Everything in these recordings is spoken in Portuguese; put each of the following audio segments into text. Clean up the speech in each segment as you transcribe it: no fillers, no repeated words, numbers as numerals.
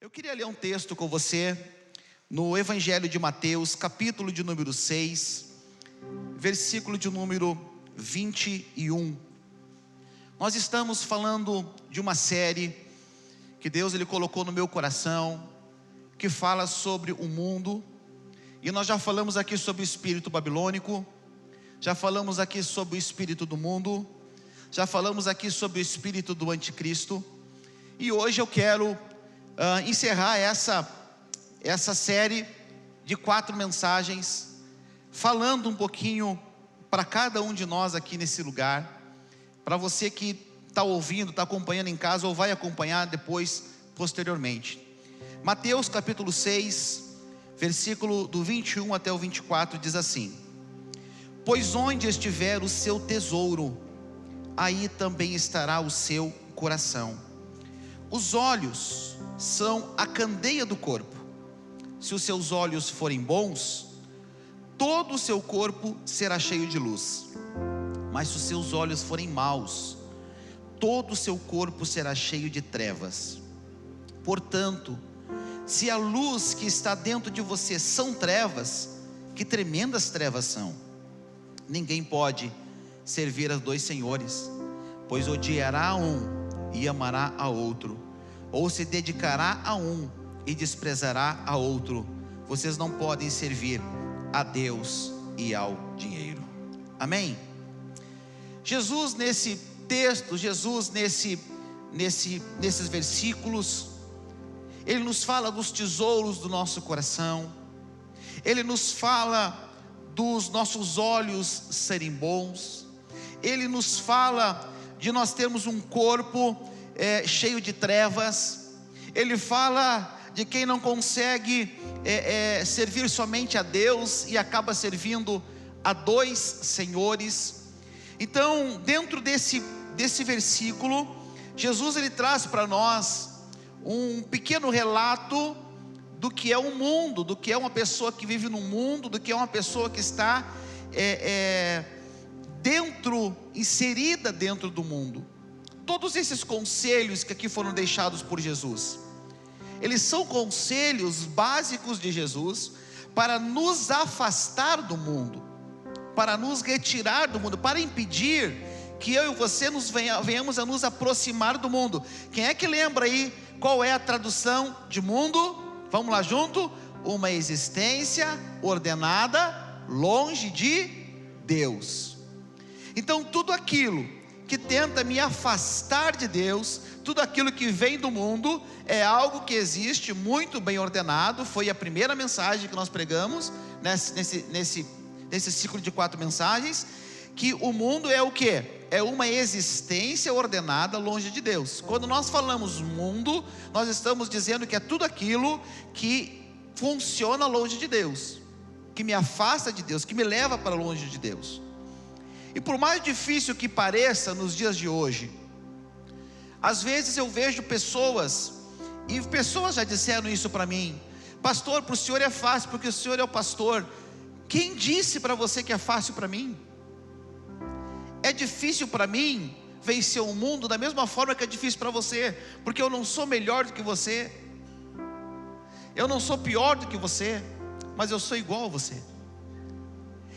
Eu queria ler um texto com você no Evangelho de Mateus, capítulo de número 6, versículo de número 21. Nós estamos falando de uma série que Deus ele colocou no meu coração, que fala sobre o mundo, e nós já falamos aqui sobre o espírito babilônico, já falamos aqui sobre o espírito do mundo, já falamos aqui sobre o espírito do anticristo, e hoje eu quero encerrar essa série de 4 mensagens, falando um pouquinho para cada um de nós aqui nesse lugar, para você que está ouvindo, está acompanhando em casa ou vai acompanhar depois, posteriormente. Mateus capítulo 6, versículo do 21 até o 24 diz assim: pois onde estiver o seu tesouro, aí também estará o seu coração. Os olhos são a candeia do corpo. Se os seus olhos forem bons, todo o seu corpo será cheio de luz. Mas se os seus olhos forem maus, todo o seu corpo será cheio de trevas. Portanto, se a luz que está dentro de você são trevas, que tremendas trevas são! Ninguém pode servir a 2 senhores, pois odiará um e amará a outro, ou se dedicará a um e desprezará a outro. Vocês não podem servir a Deus e ao dinheiro. Amém? Jesus nesse texto, Jesus nesses versículos, Ele nos fala dos tesouros do nosso coração, Ele nos fala dos nossos olhos serem bons, Ele nos fala de nós termos um corpo cheio de trevas. Ele fala de quem não consegue servir somente a Deus e acaba servindo a 2 senhores. Então, dentro desse versículo, Jesus ele traz para nós um pequeno relato do que é o mundo, do que é uma pessoa que vive no mundo, do que é uma pessoa que está inserida dentro do mundo. Todos esses conselhos que aqui foram deixados por Jesus, eles são conselhos básicos de Jesus para nos afastar do mundo, para nos retirar do mundo, para impedir que eu e você venhamos a nos aproximar do mundo. Quem é que lembra aí qual é a tradução de mundo? Vamos lá junto: uma existência ordenada longe de Deus. Então tudo aquilo que tenta me afastar de Deus, tudo aquilo que vem do mundo, é algo que existe muito bem ordenado. Foi a primeira mensagem que nós pregamos nesse ciclo de 4 mensagens, que o mundo é o que? É uma existência ordenada longe de Deus. Quando nós falamos mundo, nós estamos dizendo que é tudo aquilo que funciona longe de Deus, que me afasta de Deus, que me leva para longe de Deus. E por mais difícil que pareça nos dias de hoje, às vezes eu vejo pessoas, e pessoas já disseram isso para mim: pastor, para o senhor é fácil porque o senhor é o pastor. Quem disse para você que é fácil para mim? É difícil para mim vencer o mundo da mesma forma que é difícil para você, porque eu não sou melhor do que você, eu não sou pior do que você, mas eu sou igual a você.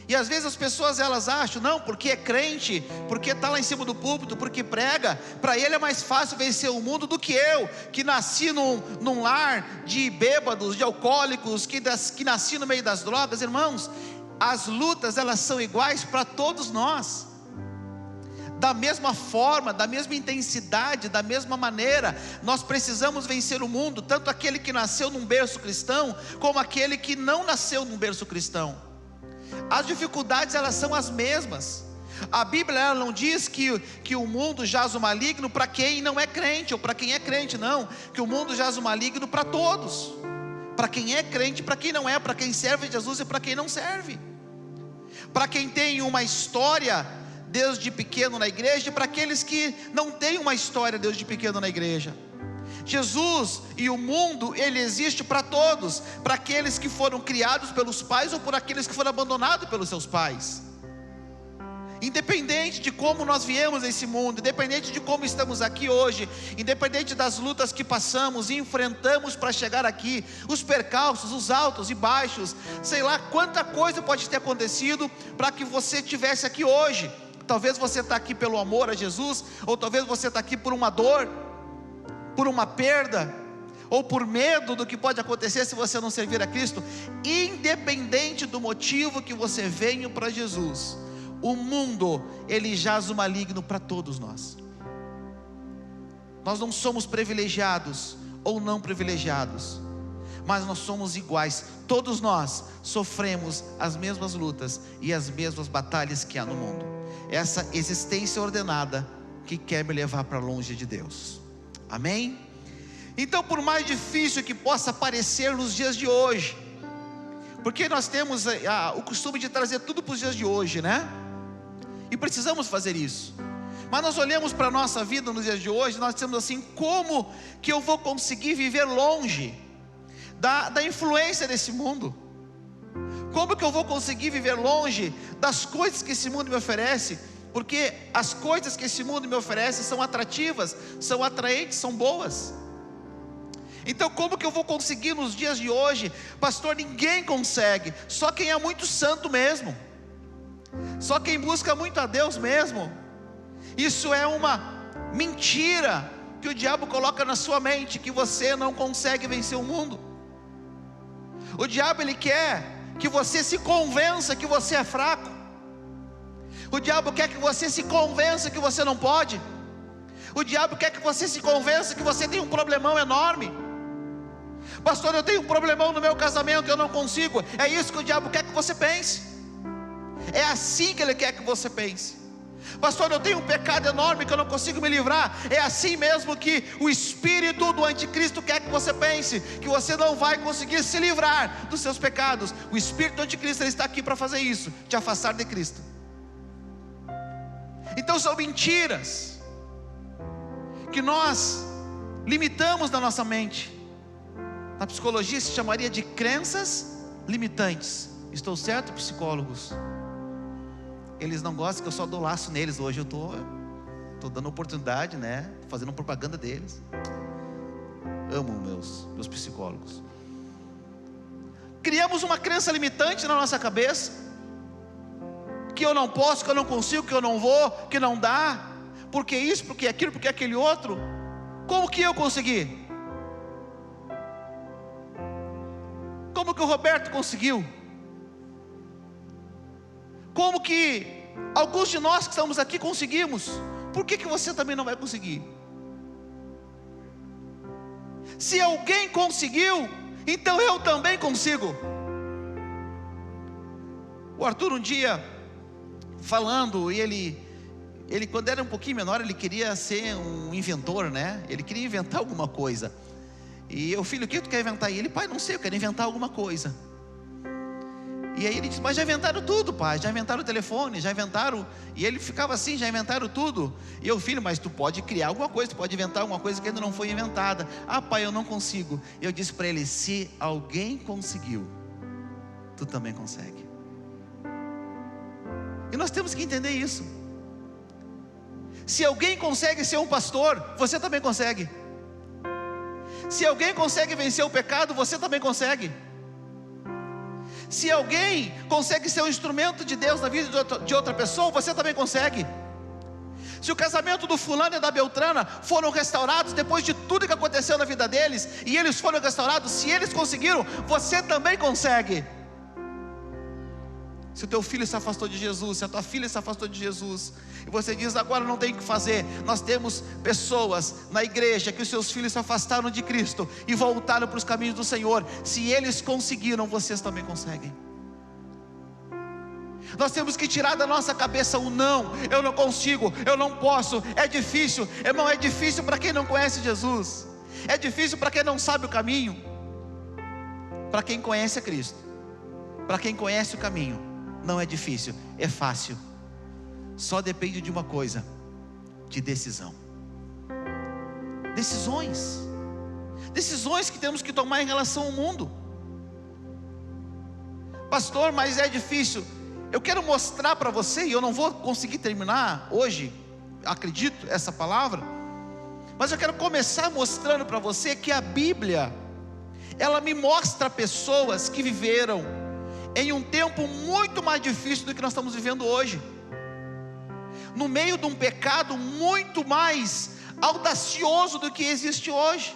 E às vezes as pessoas elas acham, não, porque é crente, porque está lá em cima do púlpito, porque prega, para ele é mais fácil vencer o mundo do que eu, que nasci num lar de bêbados, de alcoólicos, que nasci no meio das drogas. Irmãos, as lutas elas são iguais para todos nós, da mesma forma, da mesma intensidade, da mesma maneira. Nós precisamos vencer o mundo, tanto aquele que nasceu num berço cristão, como aquele que não nasceu num berço cristão. As dificuldades elas são as mesmas. A Bíblia ela não diz que o mundo jaz o maligno para quem não é crente, ou para quem é crente, não. Que o mundo jaz o maligno para todos, para quem é crente, para quem não é, para quem serve a Jesus e para quem não serve, para quem tem uma história desde pequeno na igreja, e para aqueles que não têm uma história desde pequeno na igreja. Jesus e o mundo, ele existe para todos, para aqueles que foram criados pelos pais ou por aqueles que foram abandonados pelos seus pais. Independente de como nós viemos a esse mundo, independente de como estamos aqui hoje, independente das lutas que passamos e enfrentamos para chegar aqui, os percalços, os altos e baixos, sei lá quanta coisa pode ter acontecido para que você estivesse aqui hoje. Talvez você está aqui pelo amor a Jesus, ou talvez você está aqui por uma dor, por uma perda, ou por medo do que pode acontecer se você não servir a Cristo. Independente do motivo que você venha para Jesus, o mundo, ele jaz o maligno para todos nós. Nós não somos privilegiados ou não privilegiados, mas nós somos iguais. Todos nós sofremos as mesmas lutas e as mesmas batalhas que há no mundo. Essa existência ordenada que quer me levar para longe de Deus. Amém? Então, por mais difícil que possa parecer nos dias de hoje, porque nós temos o costume de trazer tudo para os dias de hoje, né? E precisamos fazer isso. Mas nós olhamos para a nossa vida nos dias de hoje, nós dizemos assim: como que eu vou conseguir viver longe da influência desse mundo? Como que eu vou conseguir viver longe das coisas que esse mundo me oferece? Porque as coisas que esse mundo me oferece são atrativas, são atraentes, são boas. Então como que eu vou conseguir nos dias de hoje? Pastor, ninguém consegue, só quem é muito santo mesmo, só quem busca muito a Deus mesmo. Isso é uma mentira que o diabo coloca na sua mente, que você não consegue vencer o mundo. O diabo, ele quer que você se convença que você é fraco. O diabo quer que você se convença que você não pode. O diabo quer que você se convença que você tem um problemão enorme. Pastor, eu tenho um problemão no meu casamento, eu não consigo. É isso que o diabo quer que você pense. É assim que ele quer que você pense. Pastor, eu tenho um pecado enorme que eu não consigo me livrar. É assim mesmo que o espírito do anticristo quer que você pense, que você não vai conseguir se livrar dos seus pecados. O espírito do anticristo, ele está aqui para fazer isso, te afastar de Cristo. Então são mentiras que nós limitamos na nossa mente. Na psicologia se chamaria de crenças limitantes. Estou certo, psicólogos? Eles não gostam que eu só dou laço neles. Hoje eu estou dando oportunidade, né? Fazendo propaganda deles. Amo meus psicólogos. Criamos uma crença limitante na nossa cabeça, que eu não posso, que eu não consigo, que eu não vou, que não dá, porque isso, porque aquilo, porque aquele outro. Como que eu consegui? Como que o Roberto conseguiu? Como que alguns de nós que estamos aqui conseguimos? Por que você também não vai conseguir? Se alguém conseguiu, então eu também consigo. O Arthur um dia falando, e ele quando era um pouquinho menor, ele queria ser um inventor, né? Ele queria inventar alguma coisa. E eu, filho, o que tu quer inventar? E ele, pai, não sei, eu quero inventar alguma coisa. E aí ele disse, mas já inventaram tudo, pai, já inventaram o telefone, já inventaram. E ele ficava assim, já inventaram tudo. E eu, filho, mas tu pode criar alguma coisa, tu pode inventar alguma coisa que ainda não foi inventada. Ah, pai, eu não consigo. E eu disse para ele, se alguém conseguiu, tu também consegue. E nós temos que entender isso. Se alguém consegue ser um pastor, você também consegue. Se alguém consegue vencer o pecado, você também consegue. Se alguém consegue ser um instrumento de Deus na vida de outra pessoa, você também consegue. Se o casamento do fulano e da Beltrana foram restaurados depois de tudo que aconteceu na vida deles, e eles foram restaurados, se eles conseguiram, você também consegue. Se o teu filho se afastou de Jesus, se a tua filha se afastou de Jesus, e você diz, agora não tem o que fazer. Nós temos pessoas na igreja que os seus filhos se afastaram de Cristo e voltaram para os caminhos do Senhor. Se eles conseguiram, vocês também conseguem. Nós temos que tirar da nossa cabeça o não. Eu não consigo, eu não posso, é difícil. Irmão, é difícil para quem não conhece Jesus. É difícil para quem não sabe o caminho. Para quem conhece a Cristo, para quem conhece o caminho, não é difícil, é fácil. Só depende de uma coisa: de decisão. Decisões que temos que tomar em relação ao mundo. Pastor, mas é difícil. Eu quero mostrar para você, e eu não vou conseguir terminar hoje, acredito, essa palavra, mas eu quero começar mostrando para você que a Bíblia, ela me mostra pessoas que viveram em um tempo muito mais difícil do que nós estamos vivendo hoje, no meio de um pecado muito mais audacioso do que existe hoje.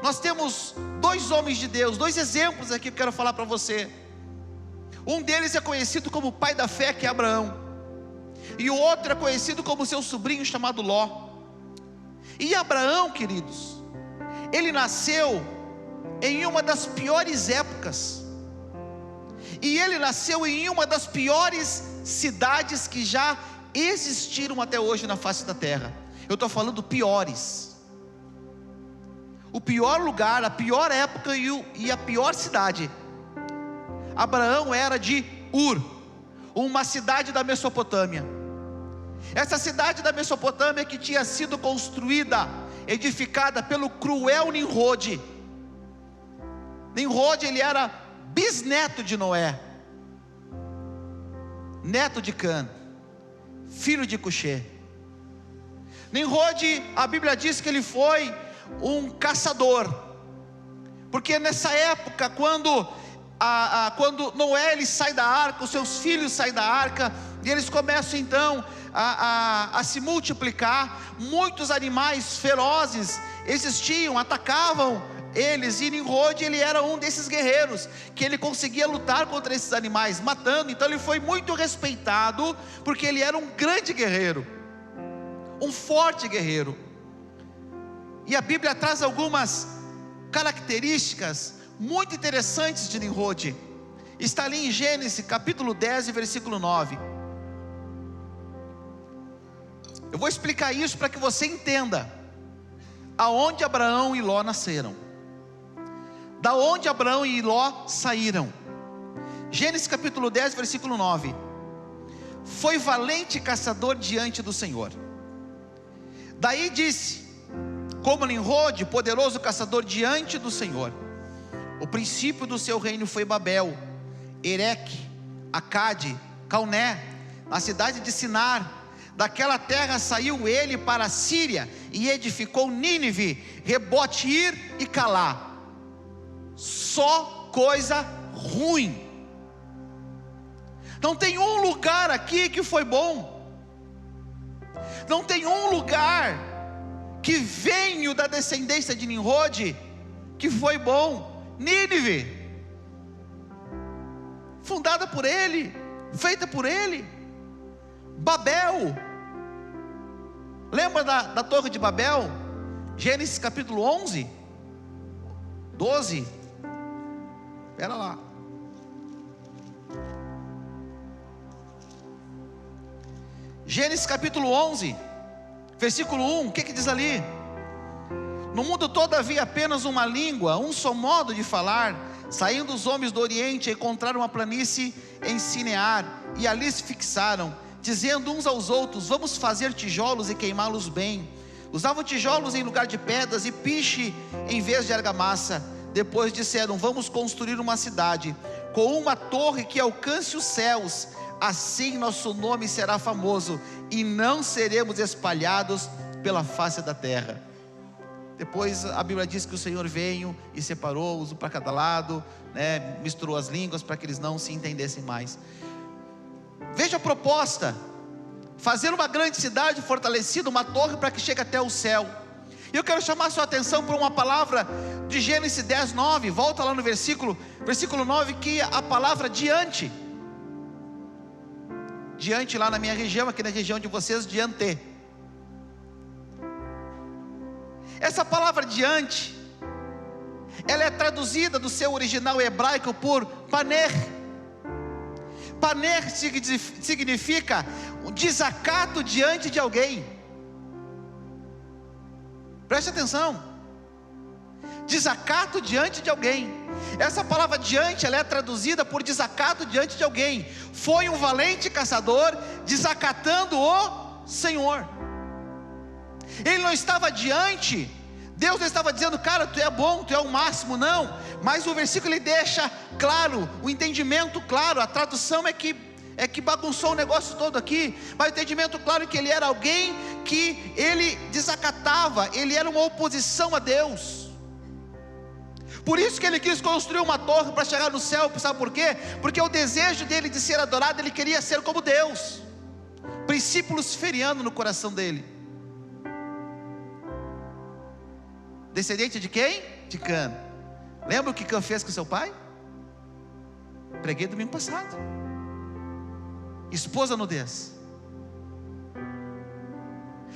Nós temos dois homens de Deus, dois exemplos aqui que eu quero falar para você. Um deles é conhecido como pai da fé, que é Abraão, e o outro é conhecido como seu sobrinho, chamado Ló. E Abraão, queridos, ele nasceu em uma das piores épocas, e ele nasceu em uma das piores cidades que já existiram até hoje na face da terra. Eu estou falando piores, o pior lugar, a pior época e a pior cidade. Abraão era de Ur, uma cidade da Mesopotâmia. Essa cidade da Mesopotâmia que tinha sido construída, edificada pelo cruel Nimrod. Nimrod, ele era bisneto de Noé, neto de Cã, filho de Cuxê. Nimrod, a Bíblia diz que ele foi um caçador, porque nessa época, quando Noé ele sai da arca, os seus filhos saem da arca, e eles começam então a se multiplicar. Muitos animais ferozes existiam, atacavam eles, e Nimrod, ele era um desses guerreiros, que ele conseguia lutar contra esses animais, matando. Então ele foi muito respeitado, porque ele era um grande guerreiro, um forte guerreiro. E a Bíblia traz algumas características muito interessantes de Nimrod. Está ali em Gênesis capítulo 10 e versículo 9. Eu vou explicar isso para que você entenda aonde Abraão e Ló nasceram, da onde Abraão e Ló saíram. Gênesis capítulo 10 versículo 9. Foi valente caçador diante do Senhor. Daí disse, como Nimrod, poderoso caçador diante do Senhor. O princípio do seu reino foi Babel, Ereque, Acade, Calné, na cidade de Sinar. Daquela terra saiu ele para a Síria, e edificou Nínive, Rebote-ir e Calá. Só coisa ruim. Não tem um lugar aqui que foi bom. Não tem um lugar que veio da descendência de Nimrod que foi bom. Nínive, fundada por ele, feita por ele. Babel, lembra da torre de Babel? Gênesis capítulo 11, 12, espera lá. Gênesis capítulo 11, versículo 1, o que diz ali? No mundo todo havia apenas uma língua, um só modo de falar. Saindo os homens do Oriente, encontraram uma planície em Sinear, e ali se fixaram, dizendo uns aos outros, vamos fazer tijolos e queimá-los bem. Usavam tijolos em lugar de pedras, e piche em vez de argamassa. Depois disseram, vamos construir uma cidade, com uma torre que alcance os céus. Assim nosso nome será famoso, e não seremos espalhados pela face da terra. Depois a Bíblia diz que o Senhor veio e separou-os para cada lado, né? Misturou as línguas para que eles não se entendessem mais. Veja a proposta: fazer uma grande cidade fortalecida, uma torre para que chegue até o céu. E eu quero chamar a sua atenção por uma palavra de Gênesis 10, 9. Volta lá no versículo 9, que a palavra diante. Diante lá na minha região, aqui na região de vocês, diante. Essa palavra diante, ela é traduzida do seu original hebraico por paner. Paner significa um desacato diante de alguém. Preste atenção. Desacato diante de alguém. Essa palavra diante, ela é traduzida por desacato diante de alguém. Foi um valente caçador desacatando o Senhor. Ele não estava diante, Deus não estava dizendo, cara, tu é bom, tu é o máximo, não. Mas o versículo ele deixa claro, o entendimento claro. A tradução é que bagunçou o negócio todo aqui, mas o entendimento claro é que ele era alguém que ele desacatava, ele era uma oposição a Deus. Por isso que ele quis construir uma torre para chegar no céu. Sabe por quê? Porque o desejo dele de ser adorado, ele queria ser como Deus. Princípio luciferiano no coração dele. Descendente de quem? De Cã. Lembra o que Cã fez com seu pai? Preguei domingo passado. Esposa nudez.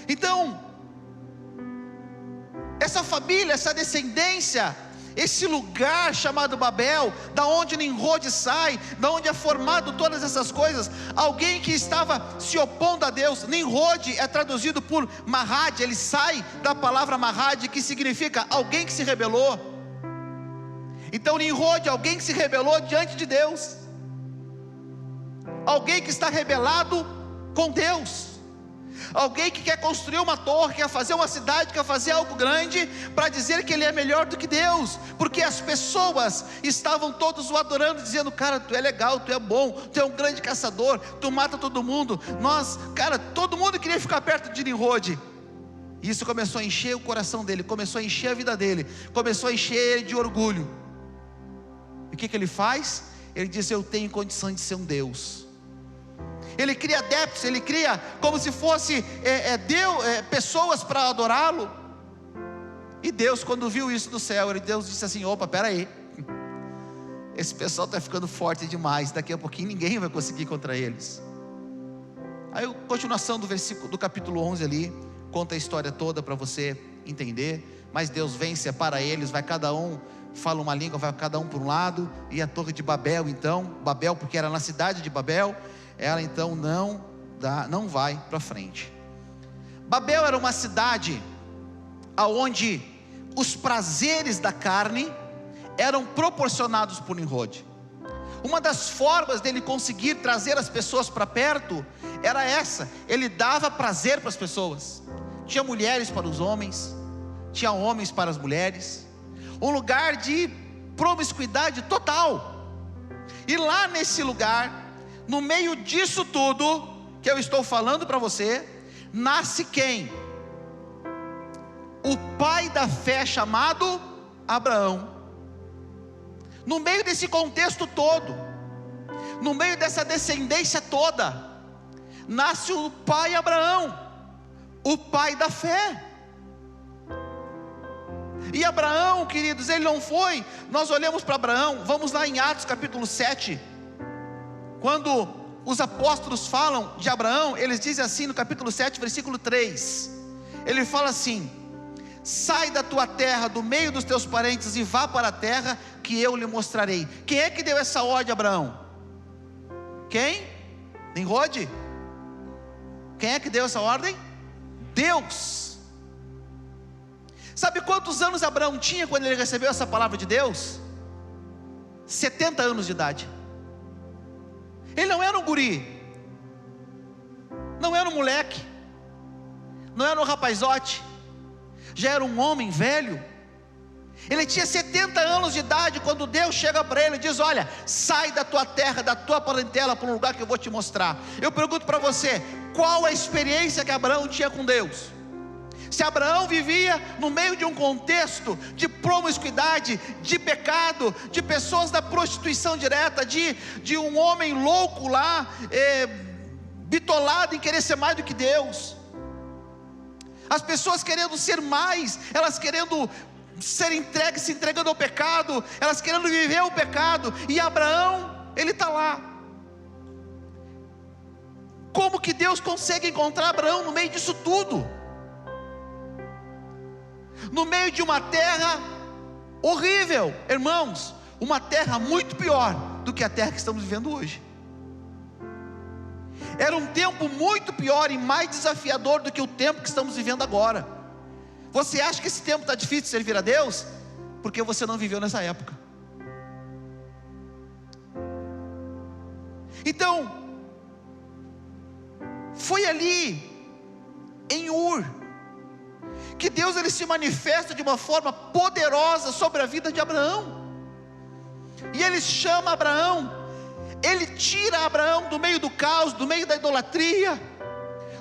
Então, essa família, essa descendência, esse lugar chamado Babel, da onde Nimrod sai, da onde é formado todas essas coisas, alguém que estava se opondo a Deus. Nimrod é traduzido por Marad, ele sai da palavra Marad, que significa alguém que se rebelou. Então Nimrod é alguém que se rebelou diante de Deus, alguém que está rebelado com Deus, alguém que quer construir uma torre, quer fazer uma cidade, quer fazer algo grande, para dizer que ele é melhor do que Deus, porque as pessoas estavam todos o adorando, dizendo: cara, tu é legal, tu é bom, tu é um grande caçador, tu mata todo mundo. Todo mundo queria ficar perto de Nimrod. E isso começou a encher o coração dele, começou a encher a vida dele, começou a encher ele de orgulho. E o que ele faz? Ele diz: eu tenho condição de ser um Deus. Ele cria adeptos, ele cria como se fosse pessoas para adorá-lo. E Deus, quando viu isso do céu, Deus disse assim: opa, peraí, esse pessoal está ficando forte demais, daqui a pouquinho ninguém vai conseguir contra eles. Aí a continuação do capítulo 11 ali, conta a história toda para você entender. Mas Deus vem, separa eles, vai cada um, fala uma língua, vai cada um por um lado. E a torre de Babel, então, Babel porque era na cidade de Babel, ela então não vai para frente. Babel era uma cidade aonde os prazeres da carne eram proporcionados por Nimrod. Uma das formas dele conseguir trazer as pessoas para perto era essa: ele dava prazer para as pessoas. Tinha mulheres para os homens, tinha homens para as mulheres, um lugar de promiscuidade total. E lá nesse lugar, no meio disso tudo que eu estou falando para você, nasce quem? O pai da fé, chamado Abraão. No meio desse contexto todo, no meio dessa descendência toda, nasce o pai Abraão, o pai da fé. E Abraão, queridos, ele não foi. Nós olhamos para Abraão, vamos lá em Atos capítulo 7, quando os apóstolos falam de Abraão, eles dizem assim no capítulo 7, versículo 3, ele fala assim: sai da tua terra, do meio dos teus parentes, e vá para a terra que eu lhe mostrarei. Quem é que deu essa ordem a Abraão? Quem? Nimrod? Quem é que deu essa ordem? Deus. Sabe quantos anos Abraão tinha quando ele recebeu essa palavra de Deus? 70 anos de idade. Ele não era um guri, não era um moleque, não era um rapazote, já era um homem velho. Ele tinha 70 anos de idade quando Deus chega para ele e diz: olha, sai da tua terra, da tua parentela, para um lugar que eu vou te mostrar. Eu pergunto para você, qual a experiência que Abraão tinha com Deus? Se Abraão vivia no meio de um contexto de promiscuidade, de pecado, de pessoas da prostituição direta, de um homem louco lá, bitolado em querer ser mais do que Deus, as pessoas querendo ser mais, elas querendo ser entregues, se entregando ao pecado, elas querendo viver o pecado, e Abraão, ele está lá. Como que Deus consegue encontrar Abraão no meio disso tudo? No meio de uma terra horrível, irmãos, uma terra muito pior do que a terra que estamos vivendo hoje. Era um tempo muito pior e mais desafiador do que o tempo que estamos vivendo agora. Você acha que esse tempo está difícil de servir a Deus? Porque você não viveu nessa época. Então, foi ali em Ur que Deus ele se manifesta de uma forma poderosa sobre a vida de Abraão. E ele chama Abraão, ele tira Abraão do meio do caos, do meio da idolatria,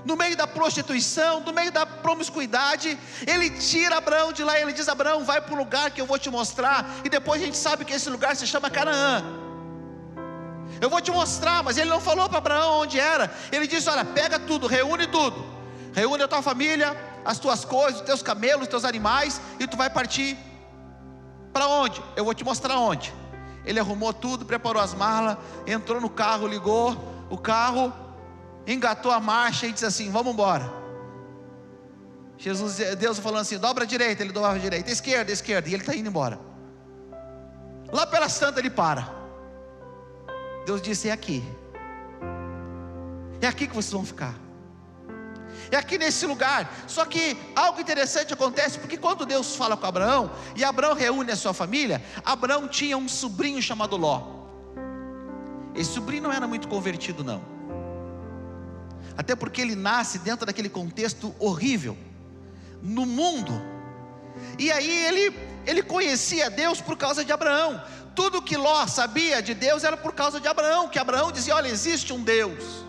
no meio da prostituição, do meio da promiscuidade. Ele tira Abraão de lá e ele diz: Abraão, vai para o lugar que eu vou te mostrar. E depois a gente sabe que esse lugar se chama Canaã. Eu vou te mostrar, mas ele não falou para Abraão onde era. Ele disse: olha, pega tudo, reúne a tua família, as tuas coisas, os teus camelos, os teus animais, e tu vai partir. Para onde? Eu vou te mostrar onde. Ele arrumou tudo, preparou as malas, entrou no carro, ligou o carro, engatou a marcha e disse assim: vamos embora. Deus falando assim: dobra a direita, ele dobrava a direita, esquerda, e ele está indo embora. Lá pelas tantas ele para. Deus disse: é aqui que vocês vão ficar, é aqui nesse lugar. Só que algo interessante acontece, porque quando Deus fala com Abraão, e Abraão reúne a sua família, Abraão tinha um sobrinho chamado Ló. Esse sobrinho não era muito convertido não, até porque ele nasce dentro daquele contexto horrível, no mundo. E aí ele conhecia Deus por causa de Abraão. Tudo que Ló sabia de Deus era por causa de Abraão, que Abraão dizia: olha, existe um Deus,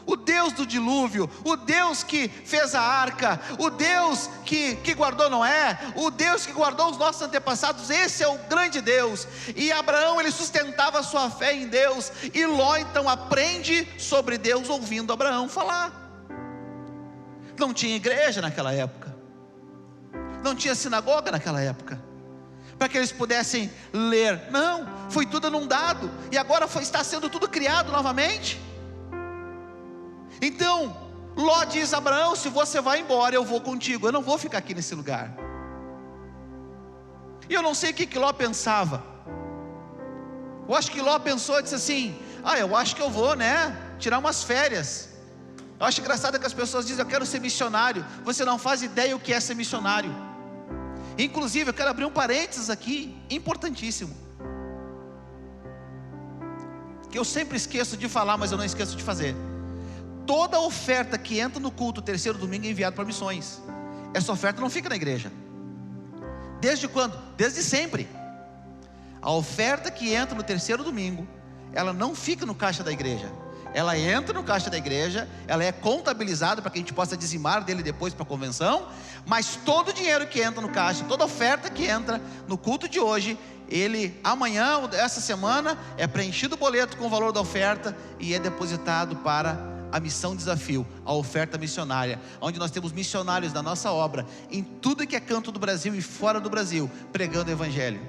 o Deus do dilúvio, o Deus que fez a arca, o Deus que guardou Noé, o Deus que guardou os nossos antepassados. Esse é o grande Deus. E Abraão, ele sustentava a sua fé em Deus, e Ló então aprende sobre Deus ouvindo Abraão falar. Não tinha igreja naquela época, não tinha sinagoga naquela época, para que eles pudessem ler. Não, foi tudo inundado, e agora está sendo tudo criado novamente. Então Ló diz a Abraão: se você vai embora, eu vou contigo, eu não vou ficar aqui nesse lugar. E eu não sei o que Ló pensava. Eu acho que Ló pensou e disse assim: eu acho que eu vou, tirar umas férias. Eu acho engraçado que as pessoas dizem: eu quero ser missionário. Você não faz ideia o que é ser missionário. Inclusive, eu quero abrir um parênteses aqui, importantíssimo, que eu sempre esqueço de falar, mas eu não esqueço de fazer. Toda oferta que entra no culto terceiro domingo é enviada para missões. Essa oferta não fica na igreja. Desde quando? Desde sempre. A oferta que entra no terceiro domingo, ela não fica no caixa da igreja. Ela entra no caixa da igreja, ela é contabilizada para que a gente possa dizimar dele depois para a convenção. Mas todo o dinheiro que entra no caixa, toda oferta que entra no culto de hoje, amanhã, essa semana, é preenchido o boleto com o valor da oferta e é depositado para a missão desafio, a oferta missionária, onde nós temos missionários da nossa obra, em tudo que é canto do Brasil e fora do Brasil, pregando o evangelho.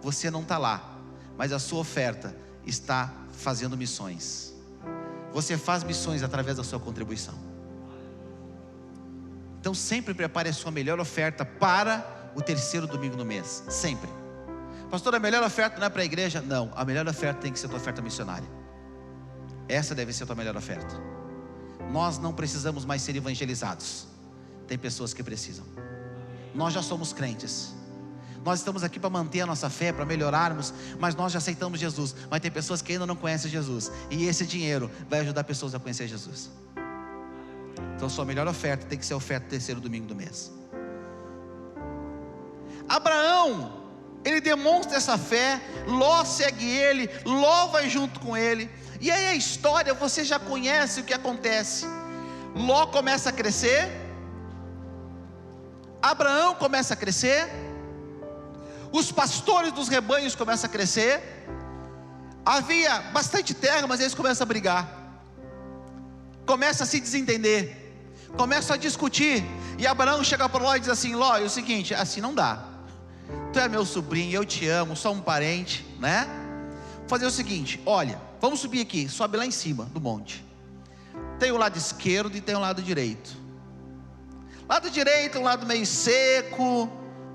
Você não está lá, mas a sua oferta está fazendo missões. Você faz missões através da sua contribuição. Então sempre prepare a sua melhor oferta para o terceiro domingo no mês. Sempre. Pastor, a melhor oferta não é para a igreja? Não, a melhor oferta tem que ser a tua oferta missionária. Essa deve ser a tua melhor oferta. Nós não precisamos mais ser evangelizados. Tem pessoas que precisam. Nós já somos crentes. Nós estamos aqui para manter a nossa fé, para melhorarmos, mas nós já aceitamos Jesus. Mas tem pessoas que ainda não conhecem Jesus, e esse dinheiro vai ajudar pessoas a conhecer Jesus. Então sua melhor oferta tem que ser a oferta do terceiro domingo do mês. Abraão, ele demonstra essa fé. Ló segue ele, Ló vai junto com ele. E aí a história, você já conhece o que acontece. Ló começa a crescer, Abraão começa a crescer, os pastores dos rebanhos começam a crescer. Havia bastante terra, mas eles começam a brigar, começam a se desentender, começam a discutir. E Abraão chega para Ló e diz assim: Ló, é o seguinte, assim não dá. Tu é meu sobrinho, eu te amo, sou um parente, né? Vou fazer o seguinte, olha, vamos subir aqui, sobe lá em cima do monte. Tem o lado esquerdo e tem o lado direito. Lado direito é um lado meio seco,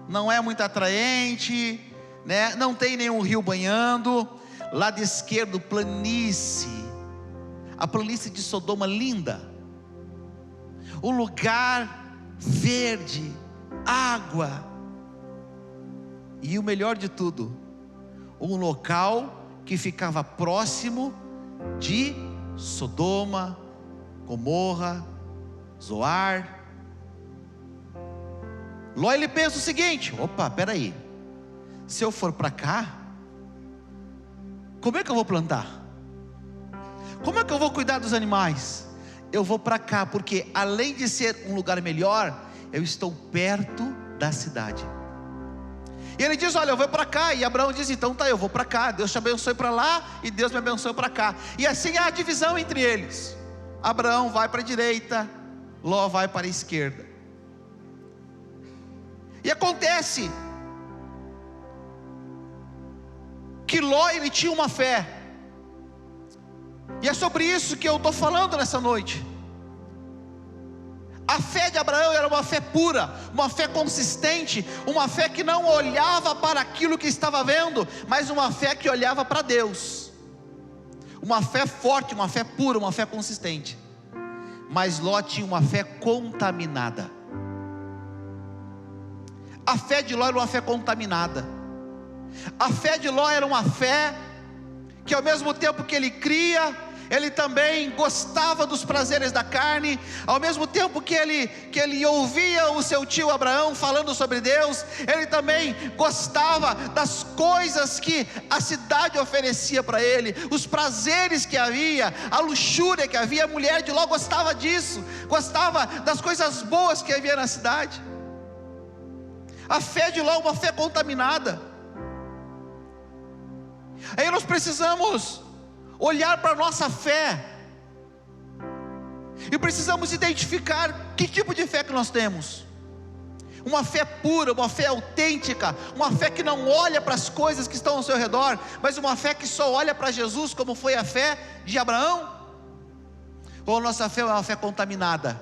não é muito atraente, né? Não tem nenhum rio banhando. Lado esquerdo, planície. A planície de Sodoma, linda. O lugar verde, água. E o melhor de tudo, um local que ficava próximo de Sodoma, Gomorra, Zoar. Ló, ele pensa o seguinte: opa, peraí, se eu for para cá, como é que eu vou plantar? Como é que eu vou cuidar dos animais? Eu vou para cá, porque além de ser um lugar melhor, eu estou perto da cidade. E ele diz: olha, eu vou para cá. E Abraão diz: então tá, eu vou para cá. Deus te abençoe para lá e Deus me abençoe para cá. E assim há a divisão entre eles. Abraão vai para a direita, Ló vai para a esquerda. E acontece que Ló, ele tinha uma fé. E é sobre isso que eu estou falando nessa noite. A fé de Abraão era uma fé pura, uma fé consistente, uma fé que não olhava para aquilo que estava vendo, mas uma fé que olhava para Deus. Uma fé forte, uma fé pura, uma fé consistente. Mas Ló tinha uma fé contaminada. A fé de Ló era uma fé contaminada. A fé de Ló era uma fé que, ao mesmo tempo que ele cria, ele também gostava dos prazeres da carne. Ao mesmo tempo que ele ouvia o seu tio Abraão falando sobre Deus, ele também gostava das coisas que a cidade oferecia para ele, os prazeres que havia, a luxúria que havia. A mulher de Ló gostava disso, gostava das coisas boas que havia na cidade. A fé de Ló é uma fé contaminada. Aí nós precisamos olhar para a nossa fé, e precisamos identificar que tipo de fé que nós temos. Uma fé pura, uma fé autêntica, uma fé que não olha para as coisas que estão ao seu redor, mas uma fé que só olha para Jesus, como foi a fé de Abraão. Ou a nossa fé é uma fé contaminada,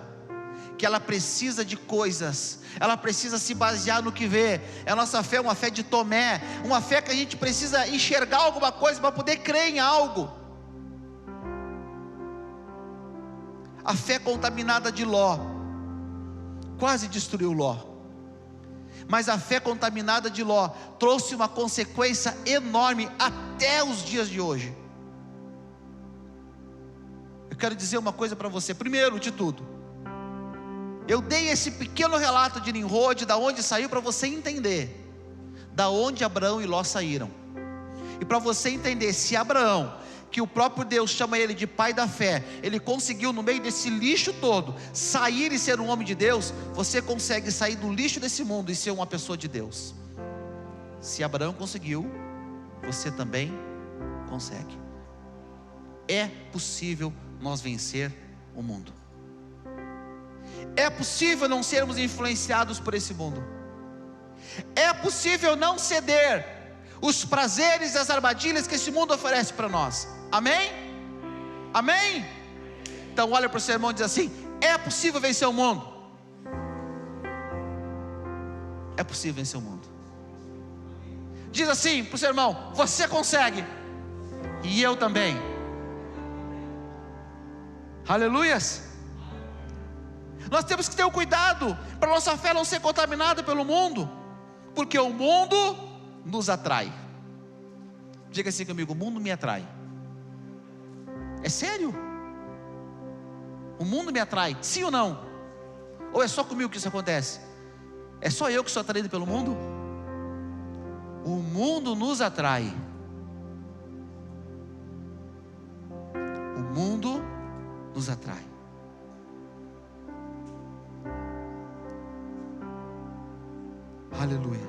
que ela precisa de coisas, ela precisa se basear no que vê. A nossa fé é uma fé de Tomé, uma fé que a gente precisa enxergar alguma coisa para poder crer em algo. A fé contaminada de Ló quase destruiu Ló, mas a fé contaminada de Ló trouxe uma consequência enorme até os dias de hoje. Eu quero dizer uma coisa para você. Primeiro de tudo, eu dei esse pequeno relato de Nimrod, da onde saiu, para você entender da onde Abraão e Ló saíram. E para você entender, se Abraão, que o próprio Deus chama ele de pai da fé, ele conseguiu no meio desse lixo todo sair e ser um homem de Deus, você consegue sair do lixo desse mundo e ser uma pessoa de Deus. Se Abraão conseguiu, você também consegue. É possível nós vencer o mundo. É possível não sermos influenciados por esse mundo. É possível não ceder os prazeres e as armadilhas que esse mundo oferece para nós. Amém? Amém? Então olha para o seu irmão e diz assim: é possível vencer o mundo. É possível vencer o mundo. Diz assim para o seu irmão: você consegue, e eu também. Aleluias. Nós temos que ter o cuidado para nossa fé não ser contaminada pelo mundo, porque o mundo nos atrai. Diga assim comigo: o mundo me atrai. É sério? O mundo me atrai, sim ou não? Ou é só comigo que isso acontece? É só eu que sou atraído pelo mundo? O mundo nos atrai. O mundo nos atrai. Aleluia.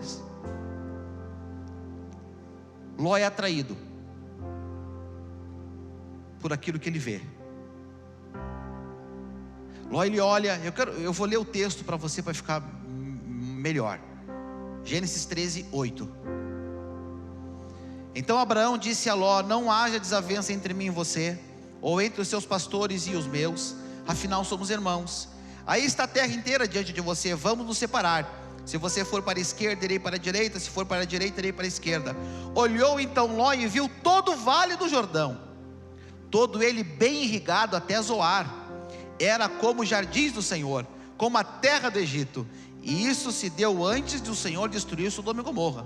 Ló é atraído por aquilo que ele vê. Ló, ele olha, eu vou ler o texto para você, para ficar melhor. Gênesis 13, 8. Então Abraão disse a Ló: não haja desavença entre mim e você, ou entre os seus pastores e os meus, afinal somos irmãos. Aí está a terra inteira diante de você, vamos nos separar. Se você for para a esquerda, irei para a direita, se for para a direita, irei para a esquerda. Olhou então Ló e viu todo o vale do Jordão, todo ele bem irrigado até Zoar. Era como jardins do Senhor, como a terra do Egito. E isso se deu antes de o Senhor destruir Sodoma e Gomorra.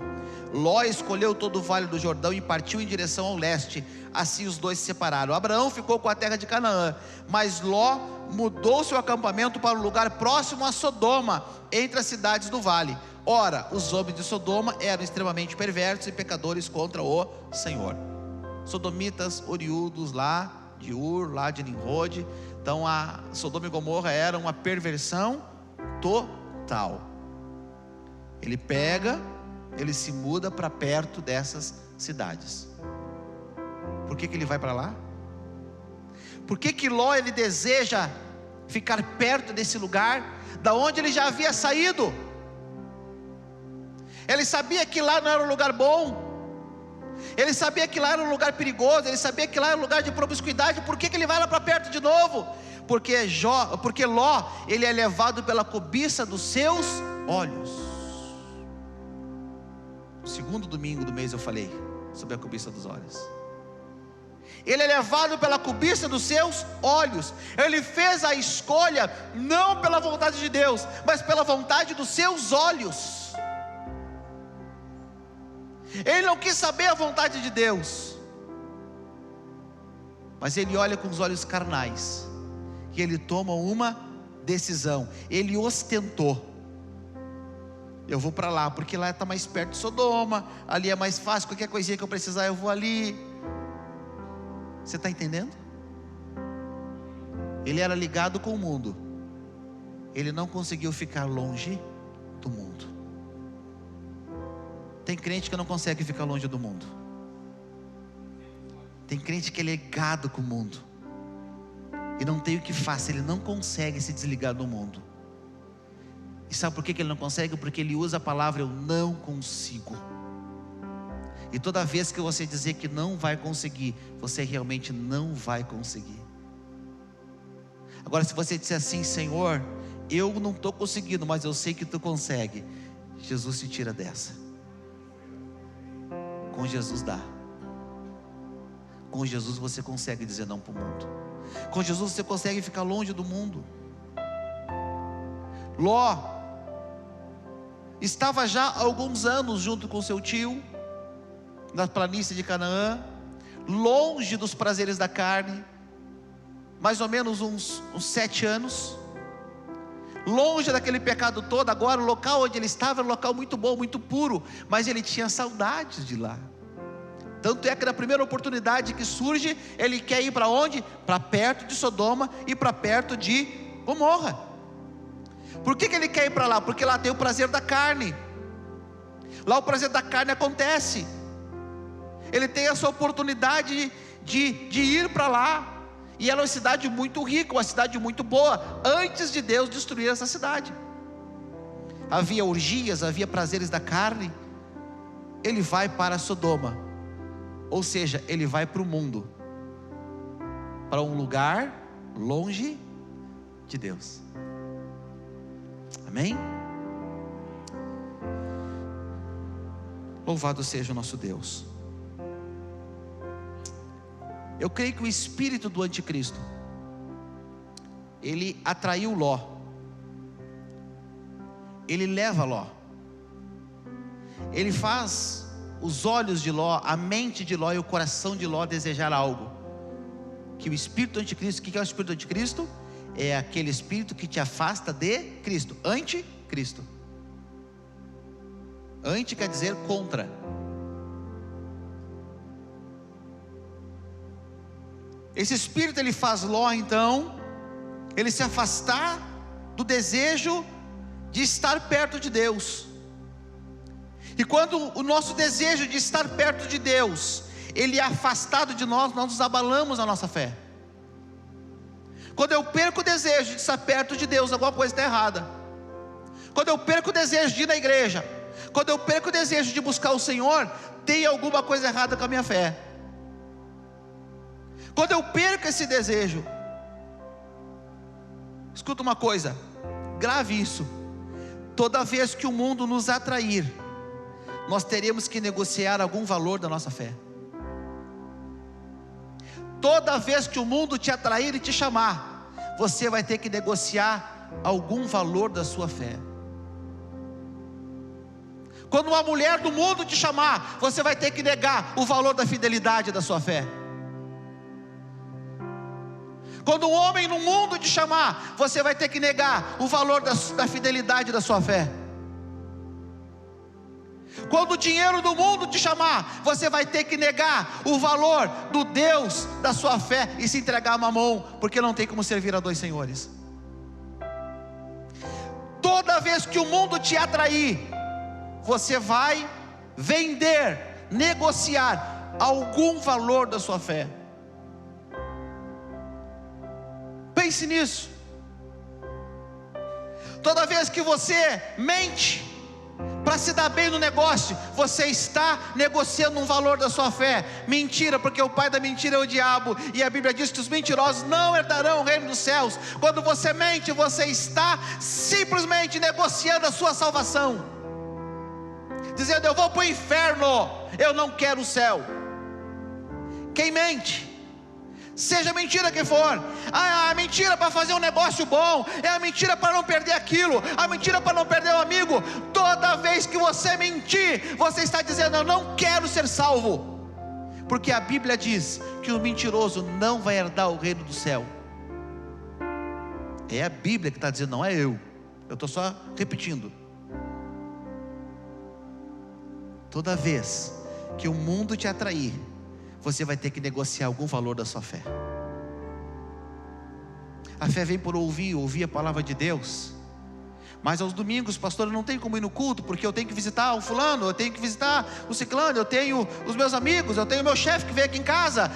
Ló escolheu todo o vale do Jordão e partiu em direção ao leste. Assim os dois se separaram. Abraão ficou com a terra de Canaã, mas Ló mudou seu acampamento para um lugar próximo a Sodoma, entre as cidades do vale. Ora, os homens de Sodoma eram extremamente perversos e pecadores contra o Senhor. sodomitas oriundos lá de Ur, lá de Nimrod. Então a Sodoma e Gomorra era uma perversão total. Ele pega, ele se muda para perto dessas cidades. Por que ele vai para lá? Por que Ló ele deseja ficar perto desse lugar, da onde ele já havia saído? Ele sabia que lá não era um lugar bom, ele sabia que lá era um lugar perigoso, ele sabia que lá era um lugar de promiscuidade. Por que ele vai lá para perto de novo? Porque Ló, ele é levado pela cobiça dos seus olhos. No segundo domingo do mês eu falei sobre a cobiça dos olhos. Ele é levado pela cobiça dos seus olhos. Ele fez a escolha não pela vontade de Deus, mas pela vontade dos seus olhos. Ele não quis saber a vontade de Deus, mas ele olha com os olhos carnais, e ele toma uma decisão. Ele ostentou: eu vou para lá, porque lá está mais perto de Sodoma, ali é mais fácil, qualquer coisinha que eu precisar eu vou ali. Você está entendendo? Ele era ligado com o mundo, ele não conseguiu ficar longe do mundo. Tem crente que não consegue ficar longe do mundo. Tem crente que é ligado com o mundo, e não tem o que faça, ele não consegue se desligar do mundo. E sabe por que ele não consegue? Porque ele usa a palavra eu não consigo. E toda vez que você dizer que não vai conseguir, você realmente não vai conseguir. Agora, se você disser assim: Senhor, eu não estou conseguindo, mas eu sei que tu consegue, Jesus te tira dessa. Com Jesus dá. Com Jesus você consegue dizer não para o mundo. Com Jesus você consegue ficar longe do mundo. Ló estava já há alguns anos junto com seu tio, na planície de Canaã, longe dos prazeres da carne, mais ou menos uns 7 anos, longe daquele pecado todo. Agora o local onde ele estava era um local muito bom, muito puro, mas ele tinha saudades de lá. Tanto é que na primeira oportunidade que surge, ele quer ir para onde? Para perto de Sodoma e para perto de Gomorra. Por que ele quer ir para lá? Porque lá tem o prazer da carne. Lá o prazer da carne acontece. Ele tem essa oportunidade de ir para lá. E ela é uma cidade muito rica, uma cidade muito boa, antes de Deus destruir essa cidade. Havia orgias, havia prazeres da carne. Ele vai para Sodoma, ou seja, ele vai para o mundo, para um lugar longe de Deus. Amém? Louvado seja o nosso Deus. Eu creio que o espírito do anticristo, ele atraiu Ló, ele leva Ló, ele faz os olhos de Ló, a mente de Ló e o coração de Ló desejar algo. Que o espírito do anticristo, o que é o espírito do anticristo? É aquele espírito que te afasta de Cristo. Anticristo. Anti quer dizer contra. Esse espírito ele faz Ló então, ele se afastar do desejo de estar perto de Deus. E quando o nosso desejo de estar perto de Deus, ele é afastado de nós, nós nos abalamos na nossa fé. Quando eu perco o desejo de estar perto de Deus, alguma coisa está errada. Quando eu perco o desejo de ir na igreja, quando eu perco o desejo de buscar o Senhor, tem alguma coisa errada com a minha fé. Quando eu perco esse desejo, escuta uma coisa, grave isso: toda vez que o mundo nos atrair, nós teremos que negociar algum valor da nossa fé. Toda vez que o mundo te atrair e te chamar, você vai ter que negociar algum valor da sua fé. Quando uma mulher do mundo te chamar, você vai ter que negar o valor da fidelidade da sua fé. Quando um homem no mundo te chamar, você vai ter que negar o valor da fidelidade da sua fé. Quando o dinheiro do mundo te chamar, você vai ter que negar o valor do Deus da sua fé e se entregar a Mamon, porque não tem como servir a dois senhores. Toda vez que o mundo te atrair, você vai vender, negociar algum valor da sua fé. Pense nisso. Toda vez que você mente para se dar bem no negócio, você está negociando um valor da sua fé. Mentira, porque o pai da mentira é o diabo, e a Bíblia diz que os mentirosos não herdarão o reino dos céus. Quando você mente, você está simplesmente negociando a sua salvação, dizendo: eu vou para o inferno, eu não quero o céu. Quem mente, seja a mentira que for, a mentira para fazer um negócio bom, é a mentira para não perder aquilo, a mentira para não perder o amigo. Toda vez que você mentir, você está dizendo: eu não quero ser salvo, porque a Bíblia diz que o mentiroso não vai herdar o reino do céu. É a Bíblia que está dizendo, não é eu estou só repetindo. Toda vez que o mundo te atrair, você vai ter que negociar algum valor da sua fé. A fé vem por ouvir a palavra de Deus. Mas aos domingos, pastor, eu não tenho como ir no culto, porque eu tenho que visitar o fulano, eu tenho que visitar o ciclano, eu tenho os meus amigos, eu tenho o meu chefe que veio aqui em casa,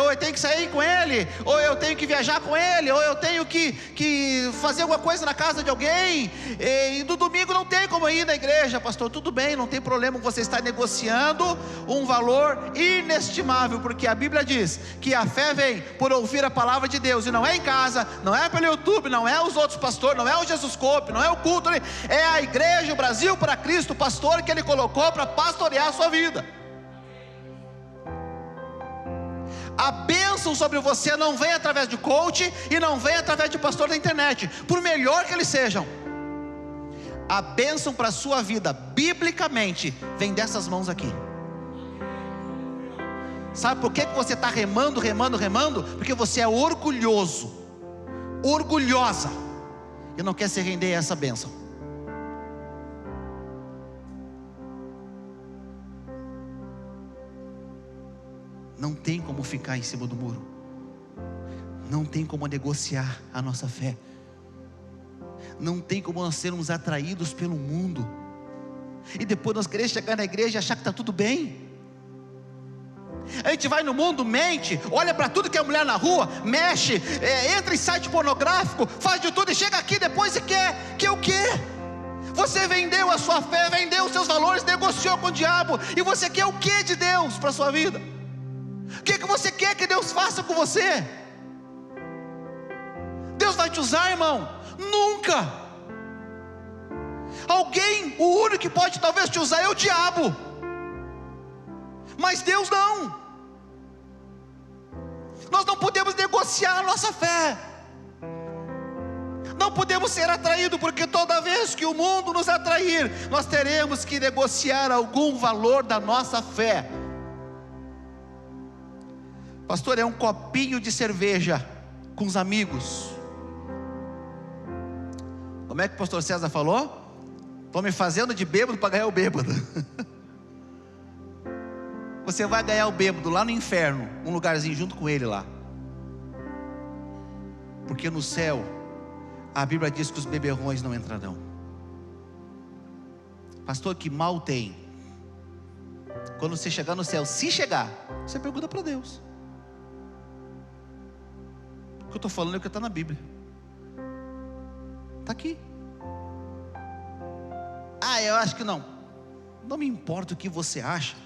ou eu tenho que sair com ele, ou eu tenho que viajar com ele, ou eu tenho que fazer alguma coisa na casa de alguém, e no domingo não tem como ir na igreja. Pastor, tudo bem, não tem problema, você está negociando um valor inestimável, porque a Bíblia diz que a fé vem por ouvir a palavra de Deus, e não é em casa, não é pelo YouTube, não é os outros pastores, não é o Jesus Cope, não é o culto, é a igreja, o Brasil para Cristo, o pastor que ele colocou para pastorear a sua vida. A bênção sobre você não vem através de coach, e não vem através de pastor da internet, por melhor que eles sejam. A bênção para a sua vida, biblicamente, vem dessas mãos aqui. Sabe por que você está remando? Porque você é orgulhoso, orgulhosa, e não quer se render a essa bênção. Não tem como ficar em cima do muro, não tem como negociar a nossa fé, não tem como nós sermos atraídos pelo mundo, e depois nós queremos chegar na igreja e achar que está tudo bem. A gente vai no mundo, mente, olha para tudo que é mulher na rua, mexe, entra em site pornográfico, faz de tudo, e chega aqui depois e quer o quê? Você vendeu a sua fé, vendeu os seus valores, negociou com o diabo, e você quer o que de Deus para a sua vida? O que você quer que Deus faça com você? Deus vai te usar, irmão? Nunca. O único que pode talvez te usar é o diabo, mas Deus não. Nós não podemos negociar a nossa fé, não podemos ser atraídos, porque toda vez que o mundo nos atrair, nós teremos que negociar algum valor da nossa fé. Pastor, é um copinho de cerveja com os amigos. Como é que o pastor César falou? Estou me fazendo de bêbado para ganhar o bêbado. Você vai ganhar o bêbado lá no inferno, um lugarzinho junto com ele lá, porque no céu a Bíblia diz que os beberrões não entrarão. Pastor, que mal tem? Quando você chegar no céu, se chegar, você pergunta para Deus. O que eu estou falando é o que está na Bíblia, está aqui. Eu acho que não me importa o que você acha,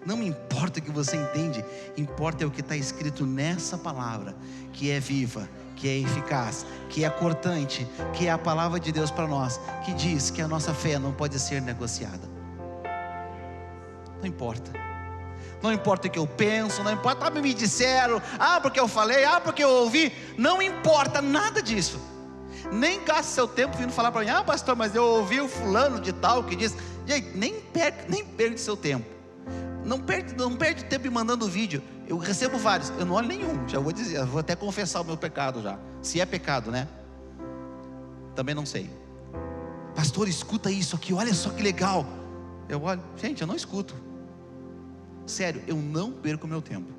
não me importa o que você entende, importa é o que está escrito nessa palavra, que é viva, que é eficaz, que é cortante, que é a palavra de Deus para nós, que diz que a nossa fé não pode ser negociada. Não importa o que eu penso, não importa, me disseram, porque eu falei, porque eu ouvi, não importa nada disso. Nem gaste seu tempo vindo falar para mim, pastor, mas eu ouvi o fulano de tal que diz. Gente, nem perde seu tempo. Não perde tempo em mandando vídeo. Eu recebo vários, eu não olho nenhum. Já vou dizer, vou até confessar o meu pecado já. Se é pecado, né? Também não sei. Pastor, escuta isso aqui, olha só que legal. Eu olho, gente, eu não escuto. Sério, eu não perco o meu tempo.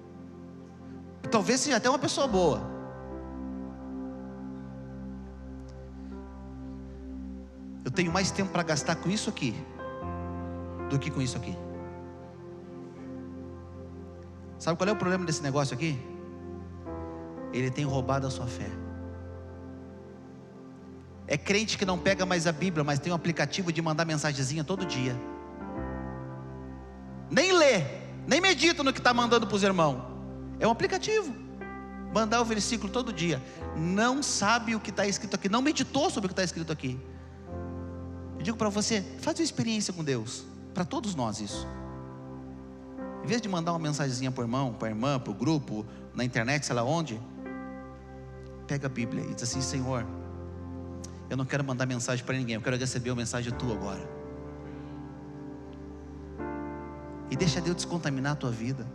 Talvez seja até uma pessoa boa. Eu tenho mais tempo para gastar com isso aqui do que com isso aqui. Sabe qual é o problema desse negócio aqui? Ele tem roubado a sua fé. É crente que não pega mais a Bíblia, mas tem um aplicativo de mandar mensagenzinha todo dia. Nem lê, nem medita no que está mandando para os irmãos. É um aplicativo. Mandar o versículo todo dia. Não sabe o que está escrito aqui, não meditou sobre o que está escrito aqui. Eu digo para você, faz uma experiência com Deus. Para todos nós isso. Em vez de mandar uma mensagenzinha para o irmão, para a irmã, para o grupo, na internet, sei lá onde, pega a Bíblia e diz assim: Senhor, eu não quero mandar mensagem para ninguém, eu quero receber uma mensagem tua agora. E deixa Deus descontaminar a tua vida.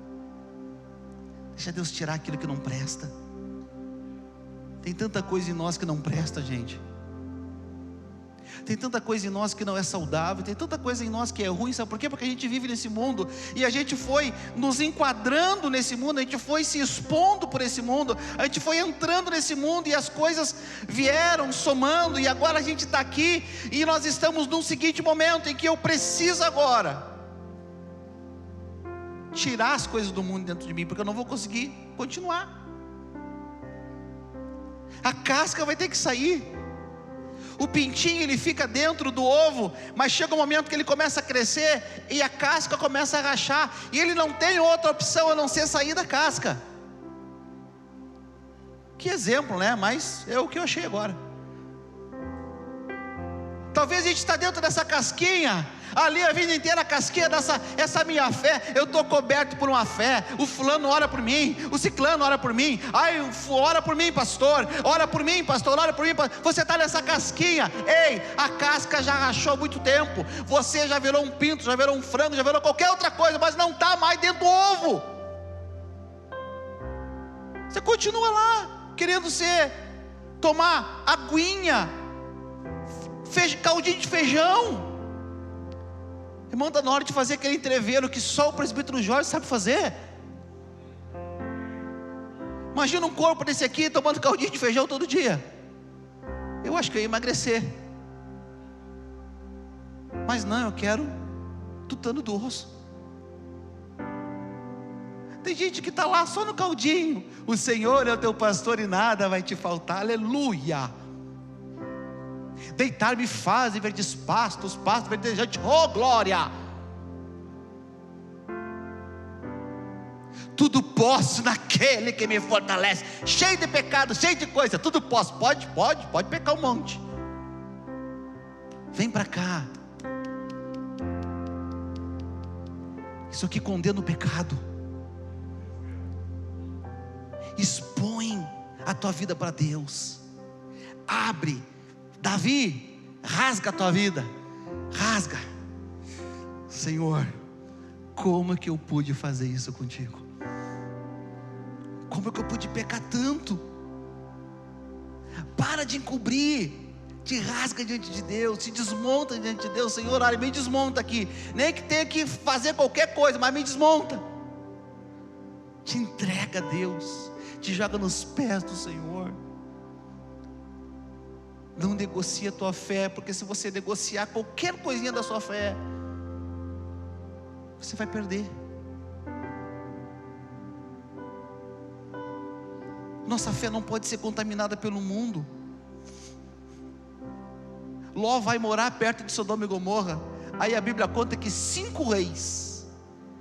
Deixa Deus tirar aquilo que não presta. Tem tanta coisa em nós que não presta, gente. Tem tanta coisa em nós que não é saudável. Tem tanta coisa em nós que é ruim. Sabe por quê? Porque a gente vive nesse mundo, e a gente foi nos enquadrando nesse mundo, a gente foi se expondo por esse mundo, a gente foi entrando nesse mundo, e as coisas vieram somando, e agora a gente está aqui, e nós estamos num seguinte momento, em que eu preciso agora tirar as coisas do mundo dentro de mim, porque eu não vou conseguir continuar. A casca vai ter que sair. O pintinho, ele fica dentro do ovo, mas chega um momento que ele começa a crescer e a casca começa a rachar, e ele não tem outra opção a não ser sair da casca. Que exemplo, né? Mas é o que eu achei agora. Talvez a gente está dentro dessa casquinha, ali a vida inteira, a casquinha essa minha fé, eu estou coberto por uma fé, o fulano ora por mim, o ciclano ora por mim, ora por mim pastor, ora por mim pastor, ora por mim pastor. Você está nessa casquinha, ei, a casca já rachou há muito tempo, você já virou um pinto, já virou um frango, já virou qualquer outra coisa, mas não está mais dentro do ovo. Você continua lá, querendo tomar aguinha, caldinho de feijão. Irmão, está na hora de fazer aquele entreveiro que só o presbítero Jorge sabe fazer. Imagina um corpo desse aqui tomando caldinho de feijão todo dia. Eu acho que eu ia emagrecer. Mas não, eu quero tutano do osso. Tem gente que está lá só no caldinho. O Senhor é o teu pastor e nada vai te faltar. Aleluia. Deitar-me faz verdes pastos, pastos verdejantes, oh glória. Tudo posso naquele que me fortalece. Cheio de pecado, cheio de coisa, tudo posso. Pode pecar um monte. Vem para cá. Isso aqui condena o pecado. Expõe a tua vida para Deus. Abre. Davi, rasga a tua vida, rasga. Senhor, como é que eu pude fazer isso contigo? Como é que eu pude pecar tanto? Para de encobrir, te rasga diante de Deus, te desmonta diante de Deus. Senhor, olha, me desmonta aqui, nem que tenha que fazer qualquer coisa, mas me desmonta. Te entrega a Deus, te joga nos pés do Senhor. Não negocia a tua fé, porque se você negociar qualquer coisinha da sua fé, você vai perder. Nossa fé não pode ser contaminada pelo mundo. Ló vai morar perto de Sodoma e Gomorra. Aí a Bíblia conta que 5 reis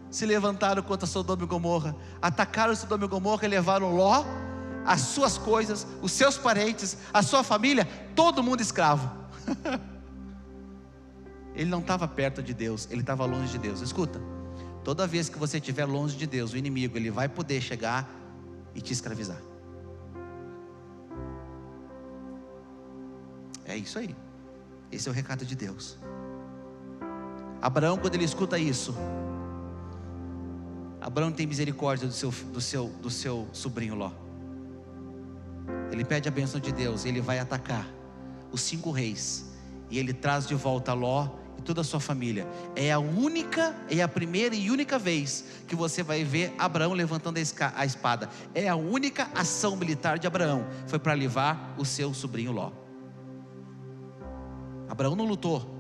se levantaram contra Sodoma e Gomorra, atacaram Sodoma e Gomorra e levaram Ló, as suas coisas, os seus parentes, a sua família, todo mundo escravo. Ele não estava perto de Deus, ele estava longe de Deus. Escuta, toda vez que você estiver longe de Deus, o inimigo, ele vai poder chegar e te escravizar. É isso aí. Esse é o recado de Deus. Abraão, quando ele escuta isso, Abraão tem misericórdia do seu sobrinho Ló. Ele pede a bênção de Deus, ele vai atacar os 5 reis, e ele traz de volta Ló e toda a sua família. É a primeira e única vez que você vai ver Abraão levantando a espada. É a única ação militar de Abraão, foi para livrar o seu sobrinho Ló. Abraão não lutou,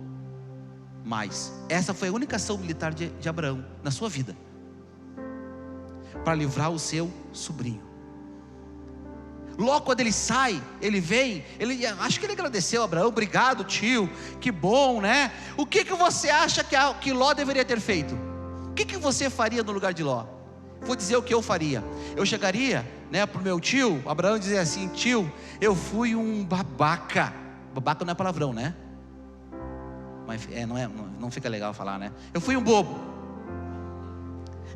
mas essa foi a única ação militar de Abraão na sua vida, para livrar o seu sobrinho. Ló, quando ele sai, ele vem, acho que ele agradeceu a Abraão. Obrigado, tio, que bom, né? O que você acha que Ló deveria ter feito? O que você faria no lugar de Ló? Vou dizer o que eu faria. Eu chegaria, né, para o meu tio Abraão, e dizer assim: tio, eu fui um babaca. Babaca não é palavrão, né? Mas não fica legal falar, né? Eu fui um bobo.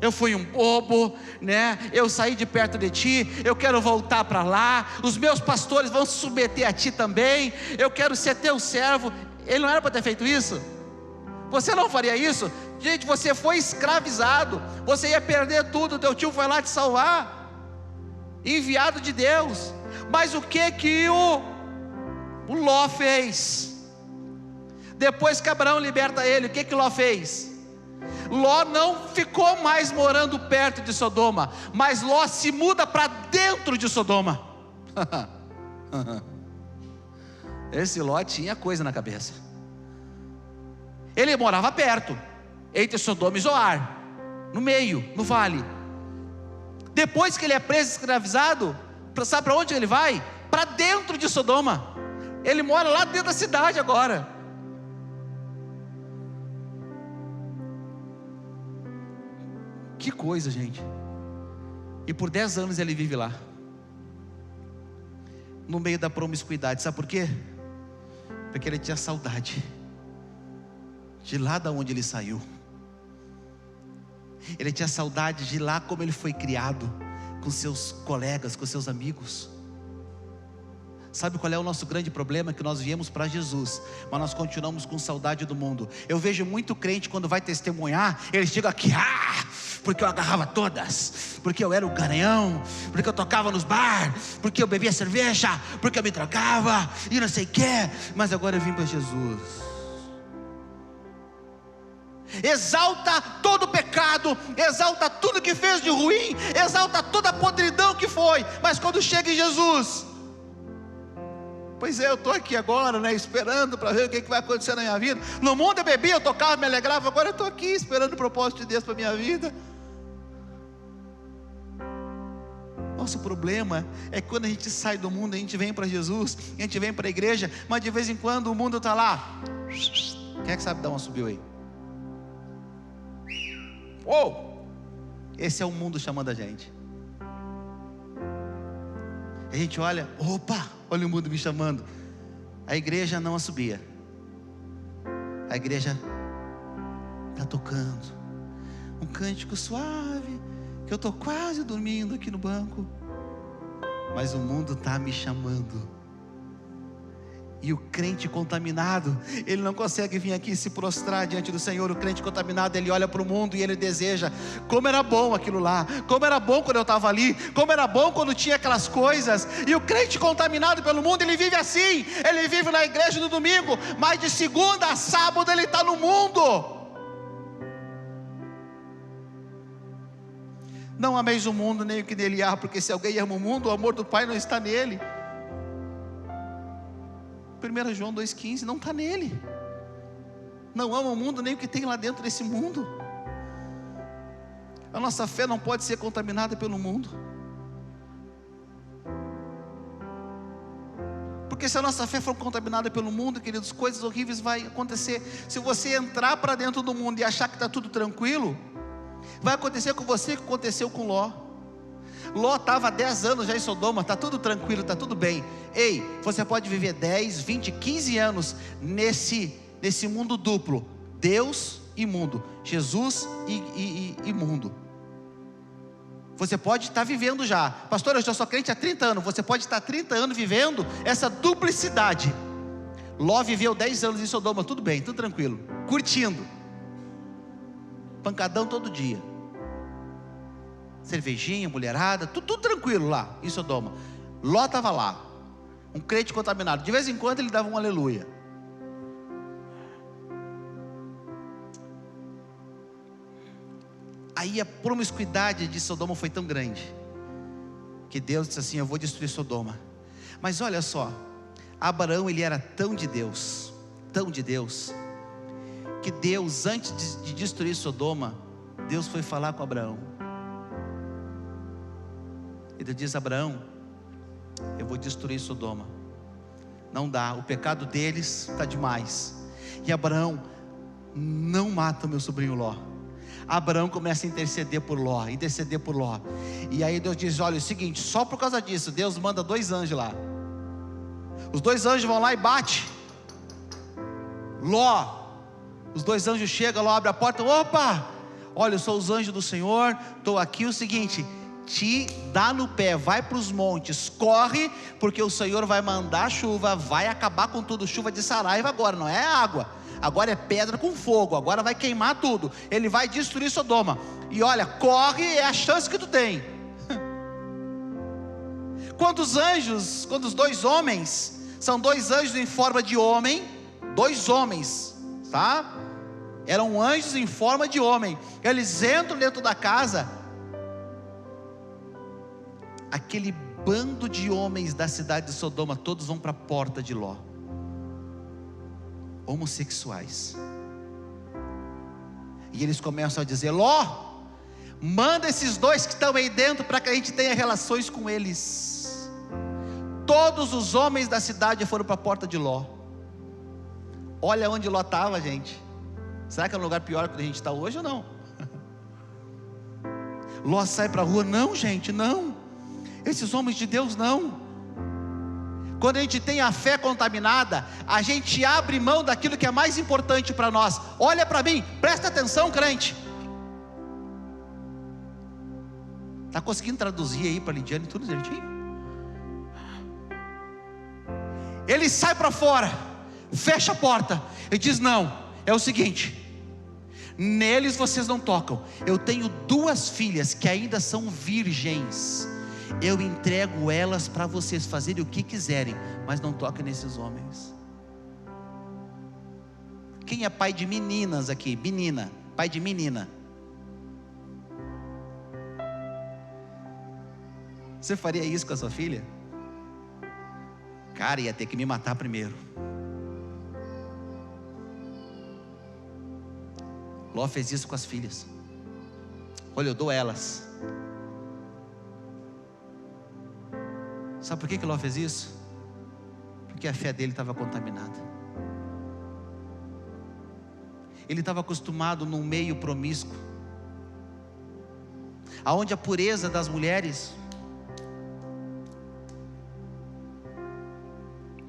Eu fui um bobo, né? Eu saí de perto de ti, eu quero voltar para lá. Os meus pastores vão se submeter a ti também. Eu quero ser teu servo. Ele não era para ter feito isso? Você não faria isso? Gente, você foi escravizado, você ia perder tudo. Teu tio foi lá te salvar, enviado de Deus. Mas o que o Ló fez? Depois que Abraão liberta ele, o que Ló fez? Ló não ficou mais morando perto de Sodoma, mas Ló se muda para dentro de Sodoma. Esse Ló tinha coisa na cabeça. Ele morava perto, entre Sodoma e Zoar, no meio, no vale. Depois que ele é preso e escravizado, sabe para onde ele vai? Para dentro de Sodoma. Ele mora lá dentro da cidade agora. Que coisa, gente. E por 10 anos ele vive lá, no meio da promiscuidade. Sabe por quê? Porque ele tinha saudade de lá da onde ele saiu. Ele tinha saudade de lá como ele foi criado, com seus colegas, com seus amigos. Sabe qual é o nosso grande problema? Que nós viemos para Jesus, mas nós continuamos com saudade do mundo. Eu vejo muito crente, quando vai testemunhar, ele chega aqui: porque eu agarrava todas, porque eu era o garanhão, porque eu tocava nos bar, porque eu bebia cerveja, porque eu me drogava, e não sei o que. Mas agora eu vim para Jesus. Exalta todo o pecado, exalta tudo que fez de ruim, exalta toda a podridão que foi. Mas quando chega em Jesus, pois é, eu estou aqui agora, né, esperando para ver o que vai acontecer na minha vida. No mundo eu bebia, eu tocava, me alegrava. Agora eu estou aqui esperando o propósito de Deus para a minha vida. Nosso problema é que quando a gente sai do mundo, a gente vem para Jesus, a gente vem para a igreja, mas de vez em quando o mundo está lá. Quem é que sabe dar uma subiu aí? Esse é o mundo chamando a gente. A gente olha, olha o mundo me chamando. A igreja não assobia. A igreja está tocando um cântico suave, que eu estou quase dormindo aqui no banco, mas o mundo está me chamando. E o crente contaminado, ele não consegue vir aqui se prostrar diante do Senhor. O crente contaminado, ele olha para o mundo e ele deseja: como era bom aquilo lá, como era bom quando eu estava ali, como era bom quando tinha aquelas coisas. E o crente contaminado pelo mundo, ele vive assim. Ele vive na igreja no domingo, mas de segunda a sábado ele está no mundo. Não ameis o mundo, nem o que nele há, porque se alguém ama o mundo, o amor do Pai não está nele. 1 João 2,15, não está nele. Não ama o mundo, nem o que tem lá dentro desse mundo. A nossa fé não pode ser contaminada pelo mundo, porque se a nossa fé for contaminada pelo mundo, queridos, coisas horríveis vão acontecer. Se você entrar para dentro do mundo e achar que está tudo tranquilo, vai acontecer com você o que aconteceu com Ló. Ló estava 10 anos já em Sodoma, está tudo tranquilo, está tudo bem. Ei, você pode viver 10, 20, 15 anos nesse mundo duplo, Deus e mundo, Jesus e mundo. Você pode estar vivendo já, pastor, eu já sou crente há 30 anos, você pode estar 30 anos vivendo essa duplicidade. Ló viveu 10 anos em Sodoma, tudo bem, tudo tranquilo, curtindo, pancadão todo dia, cervejinha, mulherada, tudo tranquilo lá em Sodoma. Ló estava lá, um crente contaminado. De vez em quando ele dava um aleluia. Aí a promiscuidade de Sodoma foi tão grande, que Deus disse assim: eu vou destruir Sodoma. Mas olha só, Abraão, ele era tão de Deus, que Deus, antes de destruir Sodoma, Deus foi falar com Abraão. E Deus diz: Abraão, eu vou destruir Sodoma. Não dá, o pecado deles está demais. E Abraão: não mata o meu sobrinho Ló. Abraão começa a interceder por Ló. E aí Deus diz: olha, é o seguinte, só por causa disso, Deus manda 2 anjos lá. Os 2 anjos vão lá e batem Ló. Os 2 anjos chegam, Ló abre a porta: opa, olha, eu sou os anjos do Senhor, estou aqui, o seguinte, te dá no pé, vai para os montes, corre, porque o Senhor vai mandar chuva, vai acabar com tudo, chuva de Saraiva agora, não é água, agora é pedra com fogo, agora vai queimar tudo, ele vai destruir Sodoma, e olha, corre, é a chance que tu tem. Quando os 2 homens, são 2 anjos em forma de homem, 2 homens, tá? Eram anjos em forma de homem, eles entram dentro da casa, aquele bando de homens da cidade de Sodoma, todos vão para a porta de Ló, homossexuais, e eles começam a dizer: Ló, manda esses 2 que estão aí dentro, para que a gente tenha relações com eles. Todos os homens da cidade foram para a porta de Ló. Olha onde Ló estava, gente. Será que é um lugar pior que a gente está hoje ou não? Ló sai para a rua: não, gente, não, esses homens de Deus não. Quando a gente tem a fé contaminada, a gente abre mão daquilo que é mais importante para nós. Olha para mim, presta atenção, crente. Está conseguindo traduzir aí para Lidiane tudo certinho? Ele sai para fora, fecha a porta e diz: não, é o seguinte, neles vocês não tocam. Eu tenho 2 filhas que ainda são virgens, eu entrego elas para vocês fazerem o que quiserem, mas não toquem nesses homens. Quem é pai de meninas aqui? Menina, pai de menina. Você faria isso com a sua filha? Cara, ia ter que me matar primeiro. Ló fez isso com as filhas. Olha, eu dou elas. Sabe por que Ló fez isso? Porque a fé dele estava contaminada. Ele estava acostumado num meio promíscuo, aonde a pureza das mulheres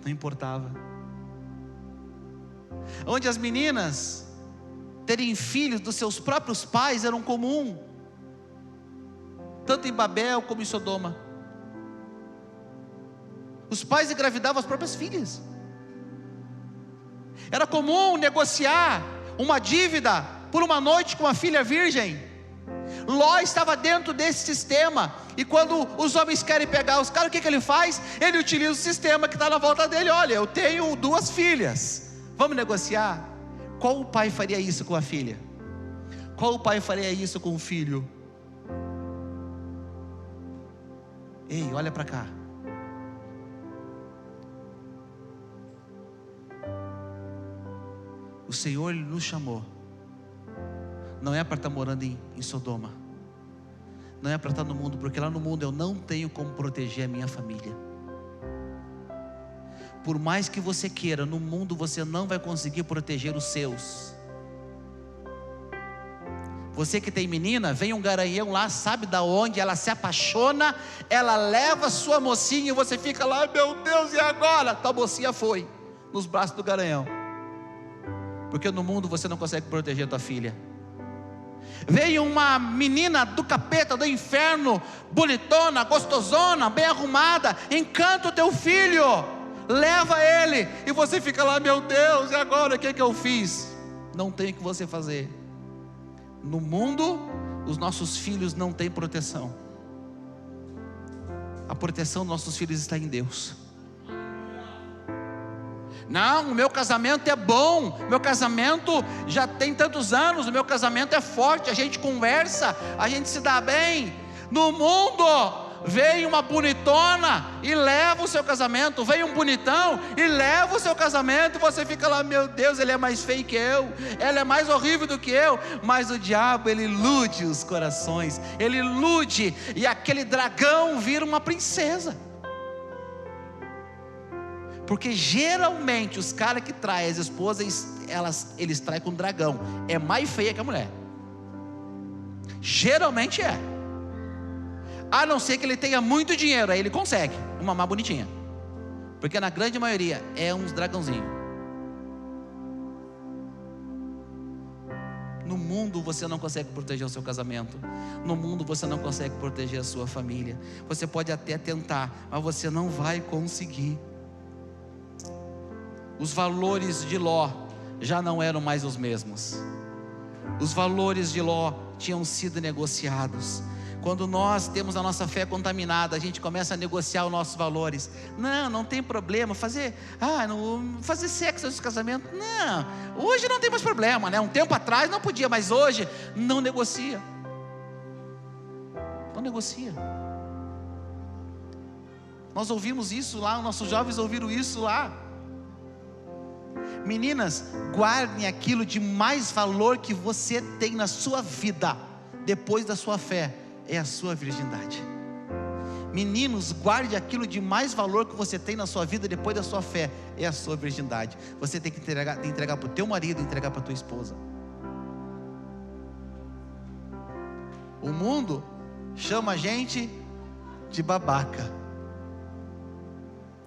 não importava, onde as meninas terem filhos dos seus próprios pais era comum, tanto em Babel como em Sodoma. Os pais engravidavam as próprias filhas. Era comum negociar uma dívida por uma noite com uma filha virgem. Ló estava dentro desse sistema. E quando os homens querem pegar os caras, o que ele faz? Ele utiliza o sistema que está na volta dele. Olha, eu tenho 2 filhas, vamos negociar. Qual pai faria isso com a filha? Qual pai faria isso com o filho? Ei, olha para cá. O Senhor nos chamou, não é para estar morando em Sodoma, não é para estar no mundo, porque lá no mundo eu não tenho como proteger a minha família. Por mais que você queira, no mundo você não vai conseguir proteger os seus. Você que tem menina, vem um garanhão lá, sabe da onde, ela se apaixona, ela leva a sua mocinha e você fica lá: meu Deus, e agora? Tua mocinha foi nos braços do garanhão. Porque no mundo você não consegue proteger a tua filha. Veio uma menina do capeta, do inferno, bonitona, gostosona, bem arrumada, encanta o teu filho, leva ele, e você fica lá: meu Deus, e agora o que eu fiz? Não tem o que você fazer. No mundo, os nossos filhos não têm proteção. A proteção dos nossos filhos está em Deus. Não, o meu casamento é bom, meu casamento já tem tantos anos, o meu casamento é forte, a gente conversa, a gente se dá bem. No mundo, vem uma bonitona e leva o seu casamento, vem um bonitão e leva o seu casamento, você fica lá, meu Deus, ele é mais feio que eu, ela é mais horrível do que eu. Mas o diabo, ele ilude os corações, ele ilude, e aquele dragão vira uma princesa. Porque geralmente os caras que traem as esposas, eles traem com dragão, é mais feia que a mulher, geralmente é. A não ser que ele tenha muito dinheiro, aí ele consegue uma mais bonitinha, porque na grande maioria é uns dragãozinhos. No mundo você não consegue proteger o seu casamento, no mundo você não consegue proteger a sua família. Você pode até tentar, mas você não vai conseguir. Os valores de Ló já não eram mais os mesmos. Os valores de Ló tinham sido negociados. Quando nós temos a nossa fé contaminada, a gente começa a negociar os nossos valores. Não tem problema fazer sexo nesse casamento. Não, hoje não tem mais problema, né? Um tempo atrás não podia, mas hoje não negocia. Não negocia. Nós ouvimos isso lá, nossos jovens ouviram isso lá. Meninas, guardem aquilo de mais valor que você tem na sua vida, depois da sua fé, é a sua virgindade. Meninos, guarde aquilo de mais valor que você tem na sua vida depois da sua fé, é a sua virgindade. Você tem que entregar para o teu marido, entregar para a tua esposa. O mundo chama a gente de babaca.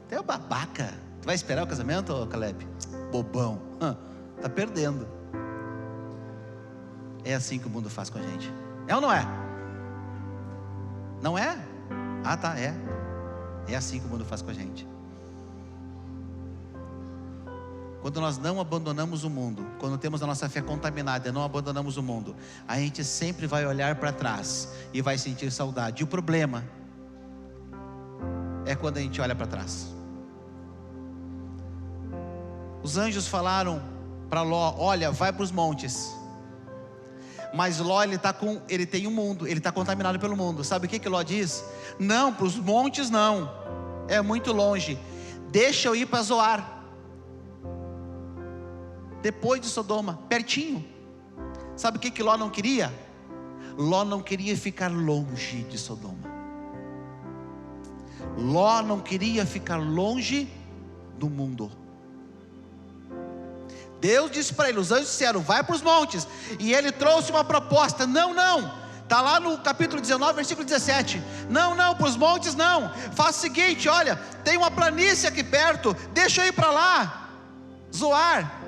Até o babaca. Tu vai esperar o casamento, Caleb? Bobão, tá perdendo. É assim que o mundo faz com a gente. É ou não é? Não é? Ah, tá, é. É assim que o mundo faz com a gente. Quando nós não abandonamos o mundo, quando temos a nossa fé contaminada e não abandonamos o mundo, a gente sempre vai olhar para trás e vai sentir saudade. E o problema é quando a gente olha para trás. Os anjos falaram para Ló: olha, vai para os montes. Mas Ló, ele tem um mundo, ele está contaminado pelo mundo. Sabe o que Ló diz? Não, para os montes não, é muito longe. Deixa eu ir para Zoar, depois de Sodoma, pertinho. Sabe o que Ló não queria? Ló não queria ficar longe de Sodoma. Ló não queria ficar longe do mundo. Deus disse para ele, os anjos disseram, vai para os montes. E ele trouxe uma proposta. Não, está lá no capítulo 19, versículo 17. Não, para os montes não. Faz o seguinte, olha, tem uma planície aqui perto, deixa eu ir para lá, Zoar.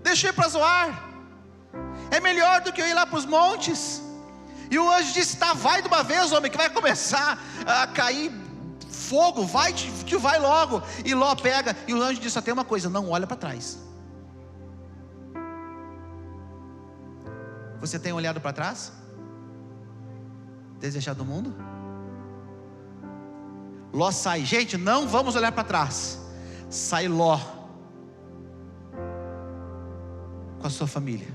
Deixa eu ir para Zoar. É melhor do que eu ir lá para os montes. E o anjo disse, tá, vai de uma vez, homem, que vai começar a cair fogo, vai logo. E Ló pega, e o anjo disse, só tem uma coisa, não olha para trás. Você tem olhado para trás? Desejado o mundo? Ló sai, gente, não vamos olhar para trás. Sai Ló com a sua família.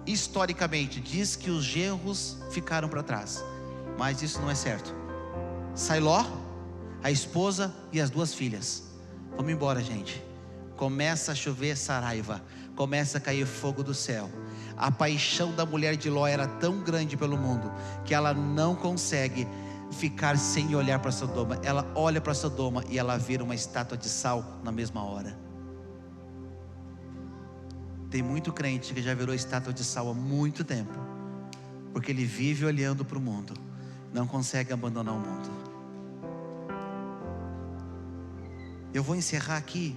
Historicamente diz que os genros ficaram para trás, mas isso não é certo. Sai Ló, a esposa e as duas filhas. Vamos embora, gente. Começa a chover saraiva, começa a cair fogo do céu. A paixão da mulher de Ló era tão grande pelo mundo, que ela não consegue ficar sem olhar para Sodoma. Ela olha para Sodoma e ela vira uma estátua de sal na mesma hora. Tem muito crente que já virou estátua de sal há muito tempo, porque ele vive olhando para o mundo, não consegue abandonar o mundo. Eu vou encerrar aqui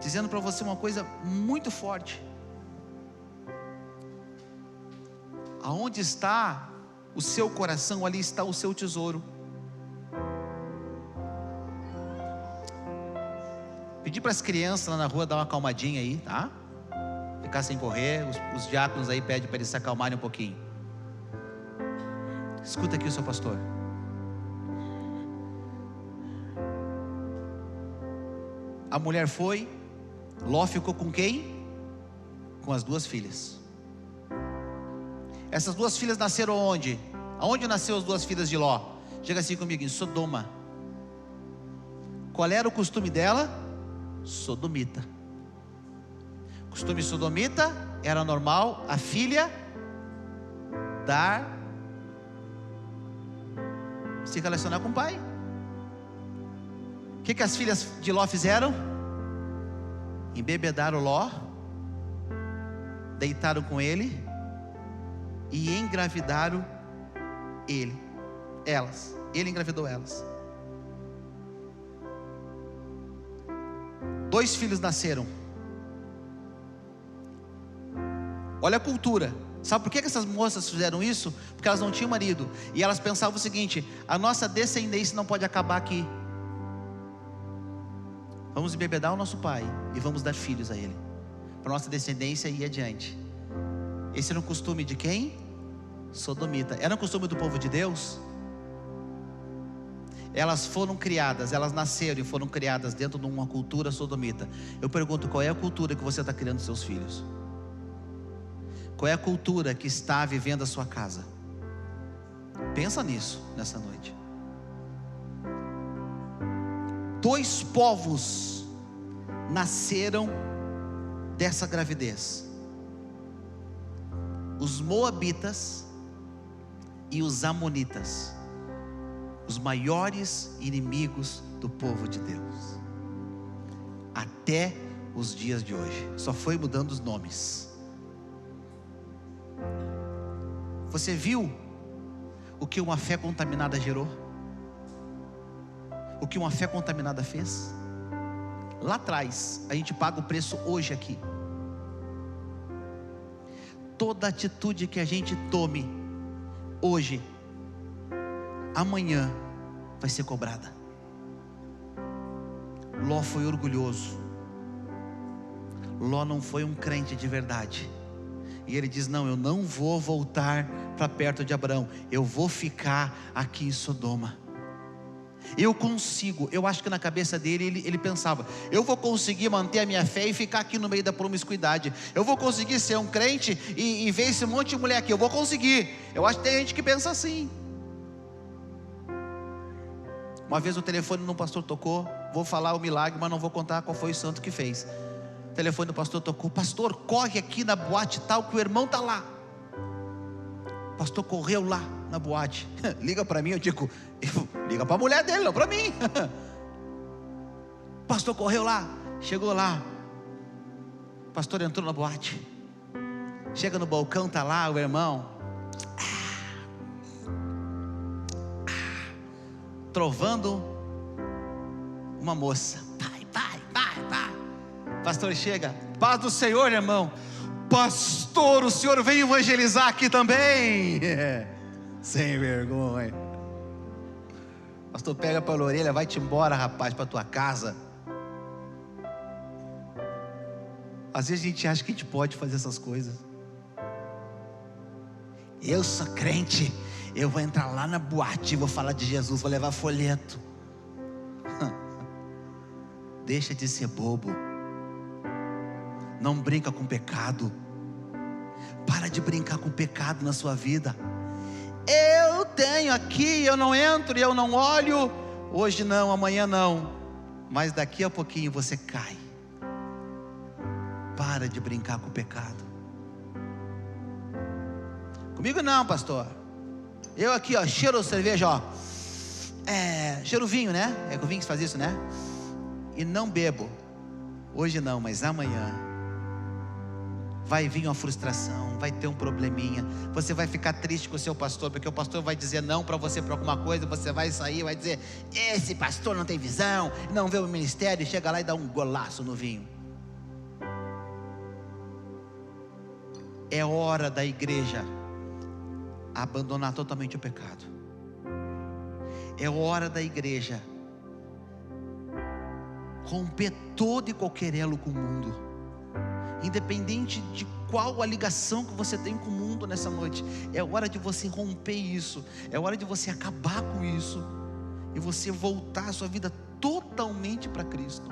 dizendo para você uma coisa muito forte. Aonde está o seu coração, ali está o seu tesouro. Pedi para as crianças lá na rua dar uma acalmadinha aí, tá? Ficar sem correr. Os diáconos aí pedem para eles se acalmarem um pouquinho. Escuta aqui o seu pastor. a mulher foi, Ló ficou com quem? Com as 2 filhas. Essas 2 filhas nasceram onde? Aonde nasceram as 2 filhas de Ló? Chega assim comigo, em Sodoma. Qual era o costume dela? Sodomita. Costume sodomita era normal a filha se relacionar com o pai. O que as filhas de Ló fizeram? Embebedaram Ló, deitaram com ele e engravidaram elas. Ele engravidou elas. 2 filhos nasceram. Olha a cultura. Sabe por que essas moças fizeram isso? Porque elas não tinham marido. E elas pensavam o seguinte: a nossa descendência não pode acabar aqui. Vamos embebedar o nosso pai e vamos dar filhos a ele, para nossa descendência ir adiante. Esse era um costume de quem? Sodomita. Era um costume do povo de Deus? Elas foram criadas, elas nasceram e foram criadas dentro de uma cultura sodomita. Eu pergunto, qual é a cultura que você está criando seus filhos? Qual é a cultura que está vivendo a sua casa? Pensa nisso nessa noite. 2 povos nasceram dessa gravidez: os moabitas e os amonitas, os maiores inimigos do povo de Deus, até os dias de hoje. Só foi mudando os nomes. Você viu o que uma fé contaminada gerou? O que uma fé contaminada fez? Lá atrás, a gente paga o preço hoje aqui. Toda atitude que a gente tome hoje, amanhã vai ser cobrada. Ló foi orgulhoso. Ló não foi um crente de verdade. E ele diz: não, eu não vou voltar para perto de Abraão, eu vou ficar aqui em Sodoma. Eu acho que na cabeça dele ele pensava: eu vou conseguir manter a minha fé e ficar aqui no meio da promiscuidade. Eu vou conseguir ser um crente e ver esse monte de mulher aqui. Eu vou conseguir. Eu acho que tem gente que pensa assim. Uma vez o telefone de um pastor tocou. Vou falar o milagre, mas não vou contar qual foi o santo que fez. O telefone do pastor tocou: pastor, corre aqui na boate tal, que o irmão está lá. O pastor correu lá na boate. Liga para mim, eu digo: liga para a mulher dele, não para mim. O pastor correu lá, chegou lá. O pastor entrou na boate. Chega no balcão, está lá o irmão, trovando uma moça. Vai. O pastor chega: paz do Senhor, irmão. Pastor, o senhor veio evangelizar aqui também? Sem vergonha. O pastor pega pela orelha: vai-te embora, rapaz, para tua casa. Às vezes a gente acha que a gente pode fazer essas coisas. Eu sou crente, eu vou entrar lá na boate, vou falar de Jesus, vou levar folheto. Deixa de ser bobo. Não brinca com pecado. Para de brincar com pecado na sua vida. Eu tenho aqui, eu não entro e eu não olho. Hoje não, amanhã não, mas daqui a pouquinho você cai. Para de brincar com pecado. Comigo não, pastor. Eu aqui, ó, cheiro cerveja, ó. Cheiro vinho, né? É com vinho que se faz isso, né? E não bebo. Hoje não, mas amanhã vai vir uma frustração, vai ter um probleminha. Você vai ficar triste com o seu pastor, porque o pastor vai dizer não para você para alguma coisa. Você vai sair, vai dizer: esse pastor não tem visão, não vê o ministério. Chega lá e dá um golaço no vinho. É hora da igreja abandonar totalmente o pecado. É hora da igreja romper todo e qualquer elo com o mundo, independente de qual a ligação que você tem com o mundo nessa noite. É hora de você romper isso. É hora de você acabar com isso e você voltar a sua vida totalmente para Cristo.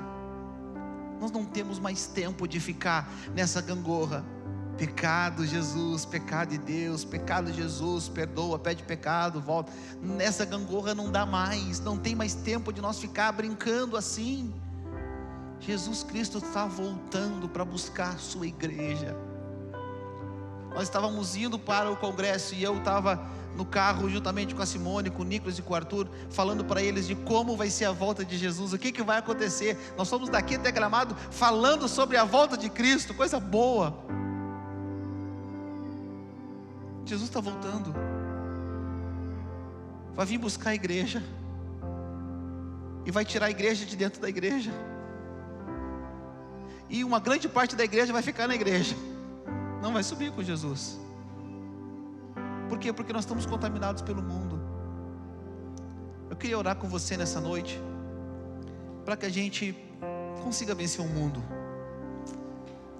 Nós não temos mais tempo de ficar nessa gangorra. Pecado, Jesus, pecado de Deus, pecado, Jesus, perdoa, pede pecado, volta. Nessa gangorra não dá mais, não tem mais tempo de nós ficar brincando assim. Jesus Cristo está voltando para buscar a sua igreja. Nós estávamos indo para o congresso e eu estava no carro juntamente com a Simone, com o Nicolas e com o Arthur, falando para eles de como vai ser a volta de Jesus, o que vai acontecer. Nós fomos daqui até Gramado falando sobre a volta de Cristo, coisa boa. Jesus está voltando, vai vir buscar a igreja, e vai tirar a igreja de dentro da igreja, e uma grande parte da igreja vai ficar na igreja, não vai subir com Jesus. Por quê? Porque nós estamos contaminados pelo mundo. Eu queria orar com você nessa noite, para que a gente consiga vencer o mundo.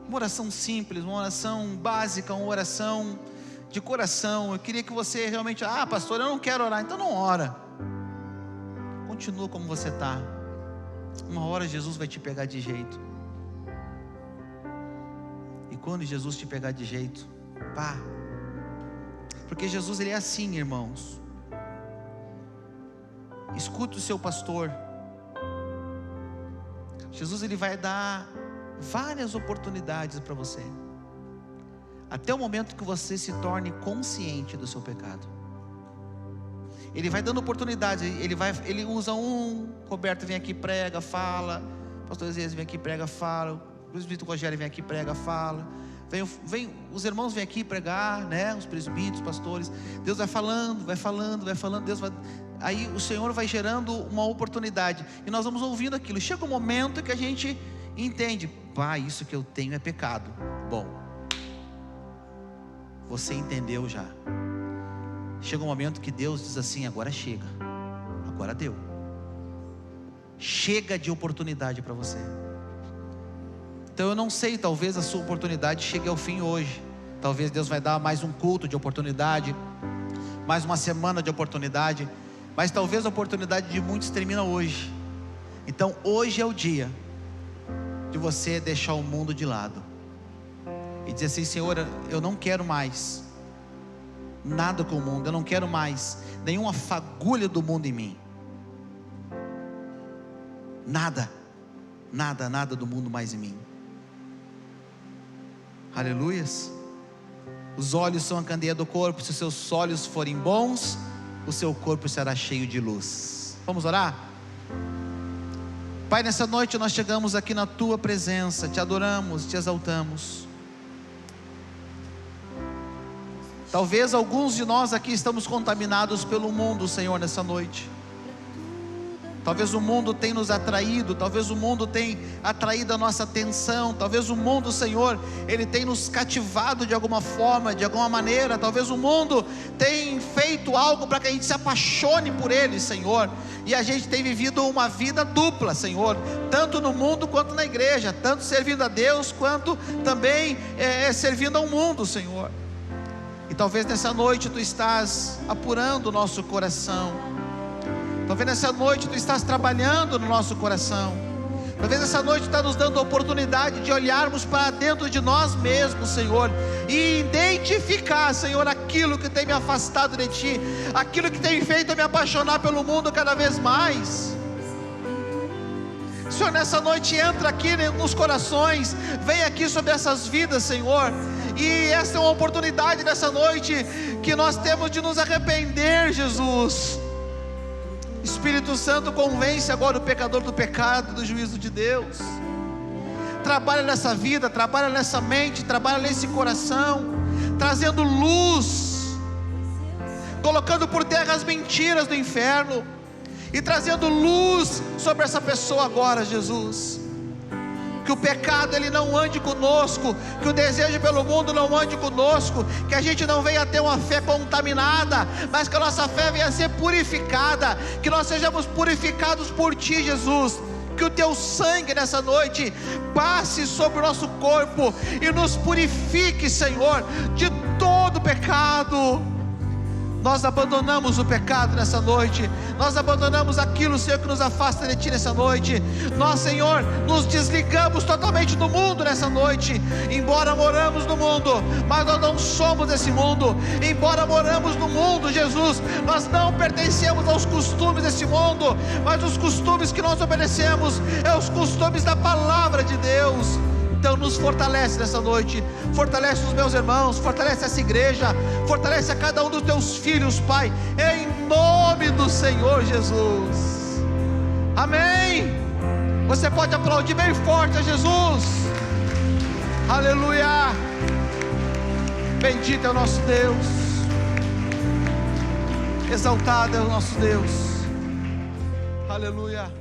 Uma oração simples, uma oração básica, uma oração de coração. Eu queria que você realmente, pastor, eu não quero orar, então não ora, continua como você está. Uma hora Jesus vai te pegar de jeito, e quando Jesus te pegar de jeito, porque Jesus, ele é assim, irmãos. Escuta o seu pastor. Jesus, ele vai dar várias oportunidades para você, até o momento que você se torne consciente do seu pecado. Ele vai dando oportunidades. Ele usa Roberto vem aqui, prega, fala. Pastor Ezeias vem aqui, prega, fala. O presbítero Rogério vem aqui, prega, fala. Os irmãos vêm aqui pregar, né? Os presbíteros, pastores. Deus vai falando. Deus vai. Aí o Senhor vai gerando uma oportunidade, e nós vamos ouvindo aquilo. Chega um momento que a gente entende: isso que eu tenho é pecado. Bom, você entendeu já. Chega um momento que Deus diz assim: agora chega, agora deu. Chega de oportunidade para você. Então eu não sei, talvez a sua oportunidade chegue ao fim hoje. Talvez Deus vai dar mais um culto de oportunidade, mais uma semana de oportunidade, mas talvez a oportunidade de muitos termina hoje. Então hoje é o dia de você deixar o mundo de lado e dizer assim: Senhor, eu não quero mais nada com o mundo, eu não quero mais nenhuma fagulha do mundo em mim. Nada do mundo mais em mim. Aleluias. Os olhos são a candeia do corpo. Se os seus olhos forem bons, o seu corpo será cheio de luz. Vamos orar? Pai, nessa noite nós chegamos aqui na Tua presença, Te adoramos, Te exaltamos. Talvez alguns de nós aqui estamos contaminados pelo mundo, Senhor, nessa noite. Talvez o mundo tenha nos atraído, talvez o mundo tenha atraído a nossa atenção, talvez o mundo, Senhor, ele tenha nos cativado de alguma forma, de alguma maneira. Talvez o mundo tenha feito algo para que a gente se apaixone por ele, Senhor, e a gente tem vivido uma vida dupla, Senhor, tanto no mundo quanto na igreja, tanto servindo a Deus, quanto também servindo ao mundo, Senhor. E talvez nessa noite Tu estás apurando o nosso coração. Talvez nessa noite Tu estás trabalhando no nosso coração. Talvez nessa noite Tu está nos dando a oportunidade de olharmos para dentro de nós mesmos, Senhor, e identificar, Senhor, aquilo que tem me afastado de Ti, aquilo que tem feito eu me apaixonar pelo mundo cada vez mais. Senhor, nessa noite entra aqui nos corações, vem aqui sobre essas vidas, Senhor, e essa é uma oportunidade nessa noite que nós temos de nos arrepender, Jesus. Espírito Santo, convence agora o pecador do pecado, do juízo de Deus. Trabalha nessa vida, trabalha nessa mente, trabalha nesse coração, trazendo luz, colocando por terra as mentiras do inferno e trazendo luz sobre essa pessoa agora, Jesus. Que o pecado ele não ande conosco, que o desejo pelo mundo não ande conosco, que a gente não venha ter uma fé contaminada, mas que a nossa fé venha a ser purificada, que nós sejamos purificados por Ti, Jesus. Que o Teu sangue nessa noite passe sobre o nosso corpo e nos purifique, Senhor, de todo pecado. Nós abandonamos o pecado nessa noite, nós abandonamos aquilo, Senhor, que nos afasta de Ti nessa noite. Nós, Senhor, nos desligamos totalmente do mundo nessa noite. Embora moramos no mundo, mas nós não somos desse mundo. Embora moramos no mundo, Jesus, nós não pertencemos aos costumes desse mundo, mas os costumes que nós obedecemos é os costumes da palavra de Deus. Então nos fortalece nessa noite, fortalece os meus irmãos, fortalece essa igreja, fortalece a cada um dos teus filhos, Pai, em nome do Senhor Jesus. Amém. Você pode aplaudir bem forte a Jesus. Aleluia. Bendito é o nosso Deus, exaltado é o nosso Deus. Aleluia.